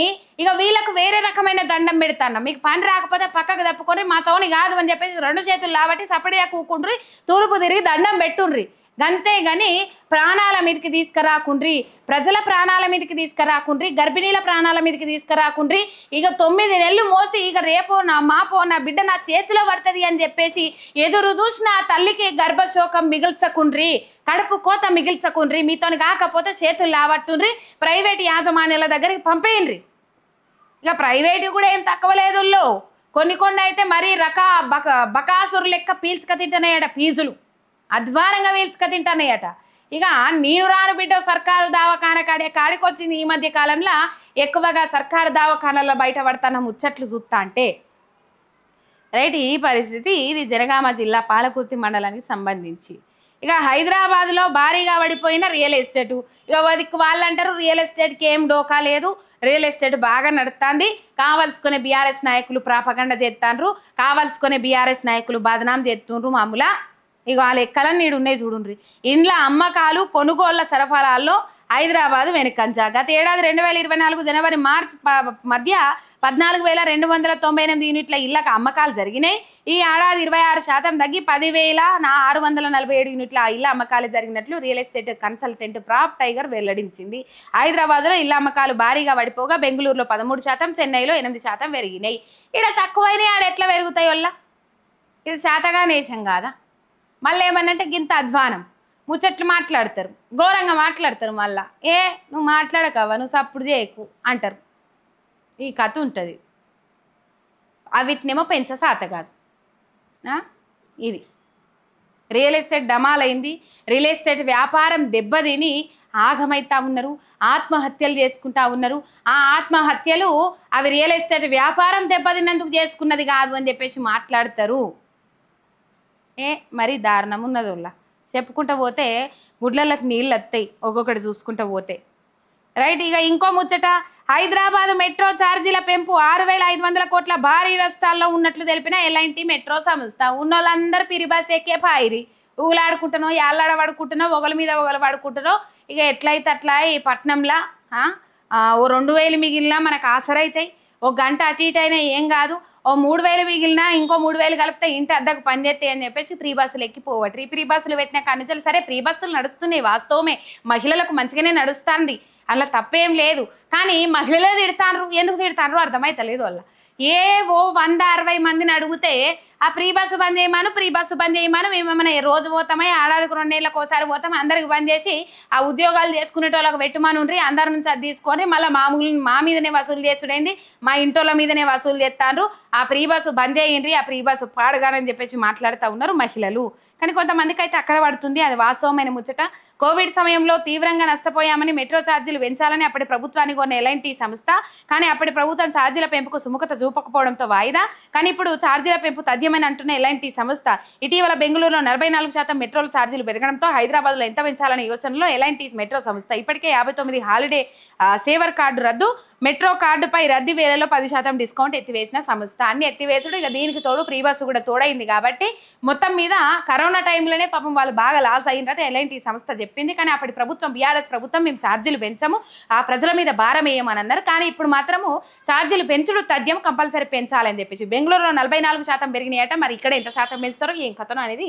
ఇక వీళ్ళకు వేరే రకమైన దండం పెడతాను. మీకు పని రాకపోతే పక్కకు తప్పుకొని మాతోని కాదు అని చెప్పేసి 2 చేతులు లాబట్టి సపడిగా కూకుండ్రి, తూర్పు తిరిగి దండం పెట్టుండ్రి. గంతే గాని ప్రాణాల మీదకి తీసుకురాకుండ్రి, ప్రజల ప్రాణాల మీదకి తీసుకురాకుండ్రి, గర్భిణీల ప్రాణాల మీదకి తీసుకురాకుండ్రి. ఇక 9 నెలలు మోసి ఇక రేపో మాపో నా బిడ్డ నా చేతిలో పడుతుంది అని చెప్పేసి ఎదురు చూసిన ఆ తల్లికి గర్భశోకం మిగిల్చకుండ్రి, కడుపు కోత మిగిల్చకుండ్రి. మీతోని కాకపోతే చేతులు లాబట్టుండ్రి, ప్రైవేట్ యాజమాన్యాల దగ్గరికి పంపేయండి. ఇక ప్రైవేట్ కూడా ఏం తక్కువ లేదు, కొన్ని అయితే మరీ బకాసురు లెక్క పీల్చుక తింటున్నాయట, ఫీజులు అధ్వానంగా పీల్చుక తింటున్నాయట. ఇక నేను రాను బిడ్డ సర్కారు దవాఖాన కాడికి వచ్చింది ఈ మధ్య కాలంలో. ఎక్కువగా సర్కారు దవాఖానాల్లో బయటపడుతున్న ముచ్చట్లు చూస్తా అంటే రైట్. ఈ పరిస్థితి ఇది జనగామ జిల్లా పాలకుర్తి మండలానికి సంబంధించి. ఇక హైదరాబాద్లో భారీగా పడిపోయిన రియల్ ఎస్టేటు. ఇక వాళ్ళు అంటారు రియల్ ఎస్టేట్కి ఏం డోకా లేదు, రియల్ ఎస్టేట్ బాగా నడుస్తుంది, కావాల్సుకునే బీఆర్ఎస్ నాయకులు ప్రాపగండ చేస్తాండ్రు, కావాల్సుకునే బీఆర్ఎస్ నాయకులు బదనాం చేస్తుండ్రు మామూలా. ఇక వాళ్ళ ఎక్కలని నీడు ఉన్నాయి చూడుండ్రి. ఇండ్ల అమ్మకాలు కొనుగోళ్ల సరఫరాల్లో హైదరాబాద్ వెనుకంజ. గత ఏడాది 2024 జనవరి మార్చి మధ్య 14,298 యూనిట్ల ఇళ్లకు అమ్మకాలు జరిగినాయి. ఈ ఏడాది 26% తగ్గి 10,647 యూనిట్ల ఇళ్ల అమ్మకాలు జరిగినట్లు రియల్ ఎస్టేట్ కన్సల్టెంట్ ప్రాప్ టైగర్ వెల్లడించింది. హైదరాబాద్లో ఇళ్ల అమ్మకాలు భారీగా పడిపోగా బెంగళూరులో 13%, చెన్నైలో 8% పెరిగినాయి. ఇక్కడ తక్కువైనాయి, ఆడ ఎట్లా పెరుగుతాయి వల్ల? ఇది శాతగా నేషం కాదా? మళ్ళీ ఏమన్నంటే గింత అధ్వానం ముచ్చట్లు మాట్లాడతారు, ఘోరంగా మాట్లాడతారు. మళ్ళా నువ్వు మాట్లాడకవా, నువ్వు సప్పుడు చేయకు అంటారు. ఈ కథ ఉంటుంది. వీటినేమో పెంచసాత కాదు. ఇది రియల్ ఎస్టేట్ డమాలైంది. రియల్ ఎస్టేట్ వ్యాపారం దెబ్బతిని ఆగమైతా ఉన్నారు, ఆత్మహత్యలు చేసుకుంటా ఉన్నారు. ఆ ఆత్మహత్యలు అవి రియల్ ఎస్టేట్ వ్యాపారం దెబ్బతిన్నందుకు చేసుకున్నది కాదు అని చెప్పేసి మాట్లాడతారు. మరీ దారుణం ఉన్నది వాళ్ళ. చెప్పుకుంటూ పోతే గుడ్లలకు నీళ్ళు వస్తాయి ఒక్కొక్కటి చూసుకుంటూ పోతే రైట్. ఇక ఇంకో ముచ్చట, హైదరాబాద్ మెట్రో ఛార్జీల పెంపు 6,500 కోట్ల భారీ నష్టాల్లో ఉన్నట్లు తెలిపిన ఎల్ఐటి మెట్రో సంస్థ. ఉన్నోళ్ళందరూ పిరిబాస్ ఎక్కే పాయిరి, ఊలాడుకుంటునో యాళ్ళాడ పడుకుంటునో ఒకరి మీద ఒకరు పడుకుంటునో. ఇక ఎట్లయితే అట్లా ఈ పట్నంలో ఓ 2,000 మిగిలినా మనకు ఆసరైతాయి. ఒక గంట అటు ఇటు అయినా ఏం కాదు. ఓ 3,000 మిగిలినా ఇంకో 3,000 కలిపితే ఇంటి అద్దకు పనిచేస్తాయి అని చెప్పేసి ఫ్రీ బస్సులు ఎక్కిపోవట్రు. ఈ ఫ్రీ బస్సులు పెట్టిన కానించాలి. సరే ఫ్రీ బస్సులు నడుస్తున్నాయి వాస్తవమే, మహిళలకు మంచిగానే నడుస్తుంది, అలా తప్పేం లేదు. కానీ మహిళలే తిడతాండ్రు. ఎందుకు తిడతాండ్రు అర్థమైతలేదు వాళ్ళ. 160 మందిని అడిగితే ఆ ఫ్రీ బస్సు బంద్ చేయమను, ఫ్రీ బస్సు బంద్ చేయమను, మేమేమైనా రోజు పోతామా, ఏడాదికి 2 నెలలకు ఒకసారి పోతాం, అందరికి బంద్ చేసి ఆ ఉద్యోగాలు చేసుకునేటోళ్ళకి పెట్టుమనుండ్రి, అందరి నుంచి అది తీసుకొని మళ్ళీ మా మీదనే వసూలు చేసుడైంది, మా ఇంటోళ్ళ మీదనే వసూలు చేస్తాండ్రు, ఆ ఫ్రీ బస్సు బంద్ చేయండి, ఆ ఫ్రీ బస్సు పాడగానని చెప్పేసి మాట్లాడుతూ ఉన్నారు మహిళలు. కానీ కొంతమందికి అయితే అక్కడ పడుతుంది, అది వాస్తవమైన ముచ్చట. కోవిడ్ సమయంలో తీవ్రంగా నష్టపోయామని మెట్రో ఛార్జీలు పెంచాలని అప్పటి ప్రభుత్వానికి కొన్న ఎల్ఐటి సంస్థ. కానీ అప్పటి ప్రభుత్వం ఛార్జీల పెంపుకు సుముఖత చూపకపోవడంతో వాయిదా. కానీ ఇప్పుడు ఛార్జీల పెంపు తథ్యమని అంటున్న ఎల్ఐటి సంస్థ. ఇటీవల బెంగళూరులో 44% మెట్రోల ఛార్జీలు పెరగడంతో హైదరాబాద్లో ఎంత పెంచాలనే యోచనలో ఎల్ఐటి మెట్రో సంస్థ. ఇప్పటికే 59 హాలిడే సేవర్ కార్డు రద్దు, మెట్రో కార్డుపై రద్దీ వేలలో 10% డిస్కౌంట్ ఎత్తివేసిన సంస్థ. అన్ని ఎత్తివేసుడు, ఇక దీనికి తోడు ఫ్రీ బస్సు కూడా తోడైంది. కాబట్టి మొత్తం మీద కరోనా టైంలోనే పాపం వాళ్ళు బాగా లాస్ అయిందట ఎల్ఐటి సంస్థ చెప్పింది. కానీ అప్పటి ప్రభుత్వం బీఆర్ఎస్ ప్రభుత్వం మేము ఛార్జీలు పెంచము, ఆ ప్రజల మీద భారం వేయమని అన్నారు. కానీ ఇప్పుడు మాత్రము ఛార్జీలు పెంచుడు తథ్యం, కంపల్సరీ పెంచాలని చెప్పేసి. బెంగళూరులో 44% పెరిగినాయట. మరి ఇక్కడ ఎంత శాతం పెంచుతారో ఏం కథనో అనేది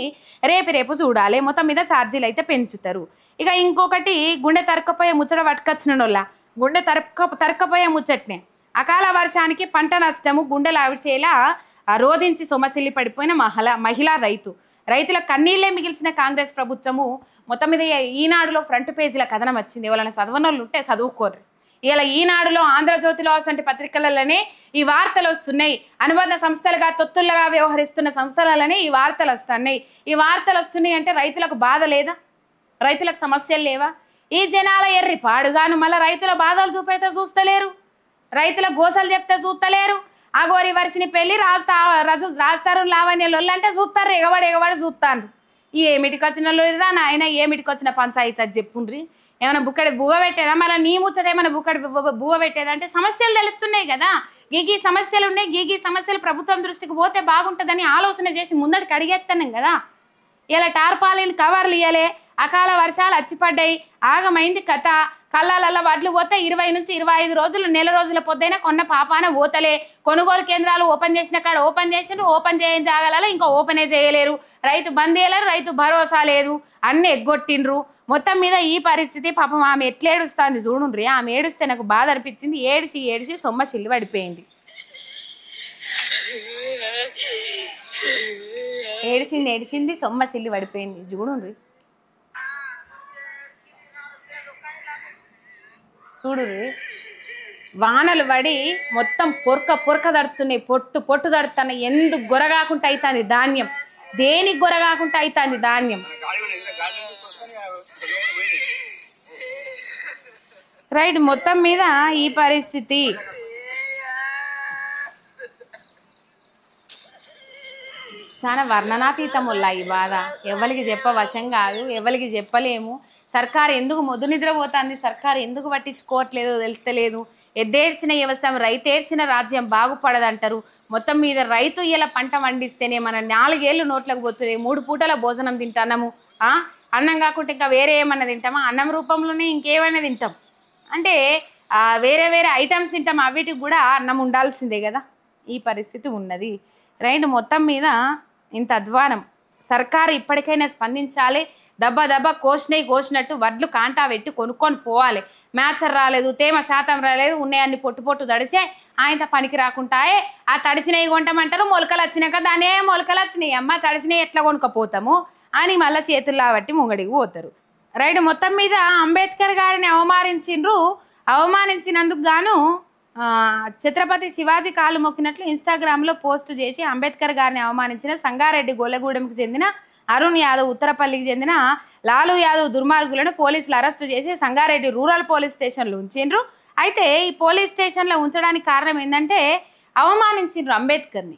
రేపు చూడాలి. మొత్తం మీద ఛార్జీలు అయితే పెంచుతారు. ఇక ఇంకొకటి, గుండె తరకపోయే ముచ్చట పట్టుకొచ్చినోళ్ళ గుండె తరకపోయే ముచ్చట్నే. అకాల వర్షానికి పంట నష్టము గుండెలు ఆవిచేలా రోధించి సొమసిల్లి పడిపోయిన మహిళా రైతుల కన్నీళ్లే మిగిల్చిన కాంగ్రెస్ ప్రభుత్వము. మొత్తం మీద ఈనాడులో ఫ్రంట్ పేజీల కథనం వచ్చింది. ఎవరైనా చదవనోళ్ళు ఉంటే చదువుకోరు. ఇలా ఈనాడులో, ఆంధ్రజ్యోతిలో అసంటి పత్రికలలోనే ఈ వార్తలు వస్తున్నాయి. అనుబంధ సంస్థలుగా తొత్తులుగా వ్యవహరిస్తున్న సంస్థలలోనే ఈ వార్తలు వస్తున్నాయి. ఈ వార్తలు వస్తున్నాయి అంటే రైతులకు బాధ లేదా? రైతులకు సమస్యలు లేవా? ఈ జనాల ఎర్రి పాడుగాను మళ్ళీ రైతుల బాధలు చూపైతే చూస్తలేరు. రైతుల గోసలు చెప్తే చూస్తలేరు. అగోరి వర్షిని పెళ్ళి రాస్తారు లావణ్య లొల్లంటే చూస్తారు, ఎగబడి చూస్తాను. ఏమిటికి వచ్చిన లొల్లిరా నాయన, ఏమిటికి వచ్చిన పంచాయతీ అది చెప్పుండ్రి. ఏమైనా బుక్కడి బువ్వ పెట్టేదా, మళ్ళీ నీ ముచ్చట ఏమైనా బుక్కడి బువ్వ పెట్టేదంటే సమస్యలు తెలుస్తున్నాయి కదా. గీ సమస్యలు ఉన్నాయి, గీ సమస్యలు ప్రభుత్వం దృష్టికి పోతే బాగుంటుందని ఆలోచన చేసి ముందటికి అడిగేస్తున్నాం కదా. ఇలా టార్పాలిన్ కవర్లు ఇయ్యలే, అకాల వర్షాలు అచ్చిపడ్డాయి, ఆగమైంది కథ. కళ్ళాలల్ల వడ్లు పోతే 20 నుంచి 25 రోజులు, నెల రోజుల పొద్దైనా కొన్న పాపాన పోతలే. కొనుగోలు కేంద్రాలు ఓపెన్ చేసిన కాడ ఓపెన్ చేసినారు, ఓపెన్ చేయని జాగాలలో ఇంకా ఓపెనే చేయలేరు. రైతు బంద్ చేయలేరు, రైతు భరోసా లేదు, అన్ని ఎగ్గొట్టిండ్రు. మొత్తం మీద ఈ పరిస్థితి. పాపం ఆమె ఎట్లా ఏడుస్తుంది చూడుండ్రి. ఆమె ఏడుస్తే నాకు బాధ అనిపించింది. ఏడిచి సొమ్మ చిల్లు పడిపోయింది. ఏడిచింది సొమ్మ చిల్లు పడిపోయింది చూడుండ్రి. చూడుర్రి, వానలు పడి మొత్తం పొరక దడుతున్నాయి, పొట్టు దడుతున్నాయి. ఎందుకు గొరగాకుండా అవుతుంది ధాన్యం, దేనికి గొరగాకుండా అవుతుంది ధాన్యం. రైట్, మొత్తం మీద ఈ పరిస్థితి. చాలా వర్ణనాతీతం వల్ల ఈ బాధ. ఎవరికి చెప్పవశం కాదు, ఎవరికి చెప్పలేము. సర్కారు ఎందుకు మొద్దు నిద్రపోతుంది, సర్కారు ఎందుకు పట్టించుకోవట్లేదో తెలుస్తలేదు. ఎద్దేడ్చిన వ్యవసాయం, రైతు ఏడ్చిన రాజ్యం బాగుపడదంటారు. మొత్తం మీద రైతు ఇలా పంట పండిస్తేనే మన 4 ఏళ్ళు నోట్లకు పోతున్నాయి. 3 పూటల భోజనం తింటాము. అన్నం కాకుండా ఇంకా వేరే ఏమన్నా తింటామా? అన్నం రూపంలోనే ఇంకేమైనా తింటాం అంటే వేరే ఐటమ్స్ తింటాం, అవిటికి కూడా అన్నం ఉండాల్సిందే కదా. ఈ పరిస్థితి ఉన్నది. రైట్, మొత్తం మీద ఇంత అధ్వానం. సర్కారు ఇప్పటికైనా స్పందించాలి. దబ్బ కోసినట్టు వడ్లు కాంటా పెట్టి కొనుక్కొని పోవాలి. మ్యాచర్ రాలేదు, తేమ శాతం రాలేదు, ఉన్నాయన్ని పొట్టు తడిసే ఆయన పనికి రాకుంటాయే. ఆ తడిసినవి కొంటామంటారు, మొలకలు వచ్చినాక దానే మొలకలు వచ్చినాయి అమ్మ, తడిసినవి ఎట్లా కొనుక్కపోతాము అని మళ్ళీ చేతుల్లో బట్టి ముంగడికి పోతారు. రైట్, మొత్తం మీద అంబేద్కర్ గారిని అవమానించినందుకు గాను ఛత్రపతి శివాజీ కాలు మొక్కినట్లు ఇన్స్టాగ్రామ్లో పోస్ట్ చేసి అంబేద్కర్ గారిని అవమానించిన సంగారెడ్డి గొల్లగూడెంకు చెందిన అరుణ్ యాదవ్, ఉత్తరపల్లికి చెందిన లాలు యాదవ్ దుర్మార్గులను పోలీసులు అరెస్టు చేసి సంగారెడ్డి రూరల్ పోలీస్ స్టేషన్లో ఉంచిండ్రు. అయితే ఈ పోలీస్ స్టేషన్లో ఉంచడానికి కారణం ఏంటంటే అవమానించిండ్రు అంబేద్కర్ని.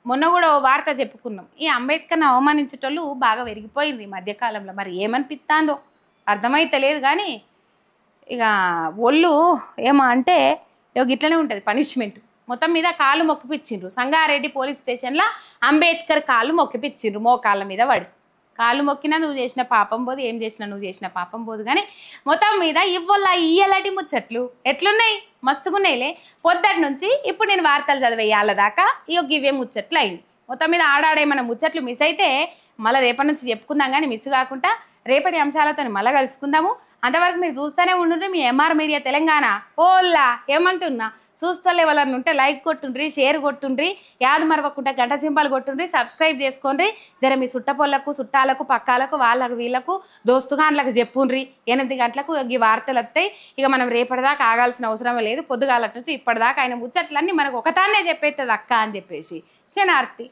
మొన్న కూడా ఓ వార్త చెప్పుకున్నాం. ఈ అంబేద్కర్ని అవమానించేటోళ్ళు బాగా పెరిగిపోయింది ఈ మధ్యకాలంలో. మరి ఏమనిపిస్తుందో అర్థమైతలేదు కానీ ఇక ఒళ్ళు ఏమో అంటే ఇట్లనే ఉంటుంది పనిష్మెంట్. మొత్తం మీద కాళ్ళు మొక్కిపిచ్చిండ్రు సంగారెడ్డి పోలీస్ స్టేషన్లో. అంబేద్కర్ కాళ్ళు మొక్కిపిచ్చిండ్రు, మోకాళ్ళ మీద పడి. కాళ్ళు మొక్కినా నువ్వు చేసిన పాపం పోదు, ఏం చేసినా నువ్వు చేసిన పాపం పోదు. కానీ మొత్తం మీద ఇయ్యలాంటి ముచ్చట్లు ఎట్లున్నాయి, మస్తుగున్నాయిలే. పొద్దుటి నుంచి ఇప్పుడు నేను వార్తలు చదివేయాల దాకా ఇవే ముచ్చట్లు అయింది. మొత్తం మీద ఆడాడేమన్నా ముచ్చట్లు మిస్ అయితే మళ్ళీ రేపటి నుంచి చెప్పుకుందాం. కానీ మిస్ కాకుండా రేపటి అంశాలతో మళ్ళీ కలుసుకుందాము. అంతవరకు మీరు చూస్తూనే ఉండుండ్రి మీ ఎంఆర్ మీడియా తెలంగాణ. ఓల్లా ఏమంటున్నా, చూస్తలే వాళ్ళని ఉంటే లైక్ కొట్టుండ్రి, షేర్ కొట్టుండ్రి, యాद మరవకుండా గంట సింబల్ కొట్టుండ్రి, సబ్స్క్రైబ్ చేసుకోండి. జర మీ చుట్టపోళ్ళకు, చుట్టాలకు, పక్కాలకు, వాళ్ళకు, వీళ్ళకు, దోస్తుగాన్లకు చెప్పుండ్రి. 8 గంటలకు ఈ వార్తలు వస్తాయి. ఇక మనం రేపటిదాకా ఆగాల్సిన అవసరం లేదు. పొద్దుగాల నుంచి ఇప్పటిదాకా ఆయన ముచ్చట్లన్నీ మనకు ఒకటానే చెప్పేస్తుంది అక్క అని చెప్పేసి శనార్థి.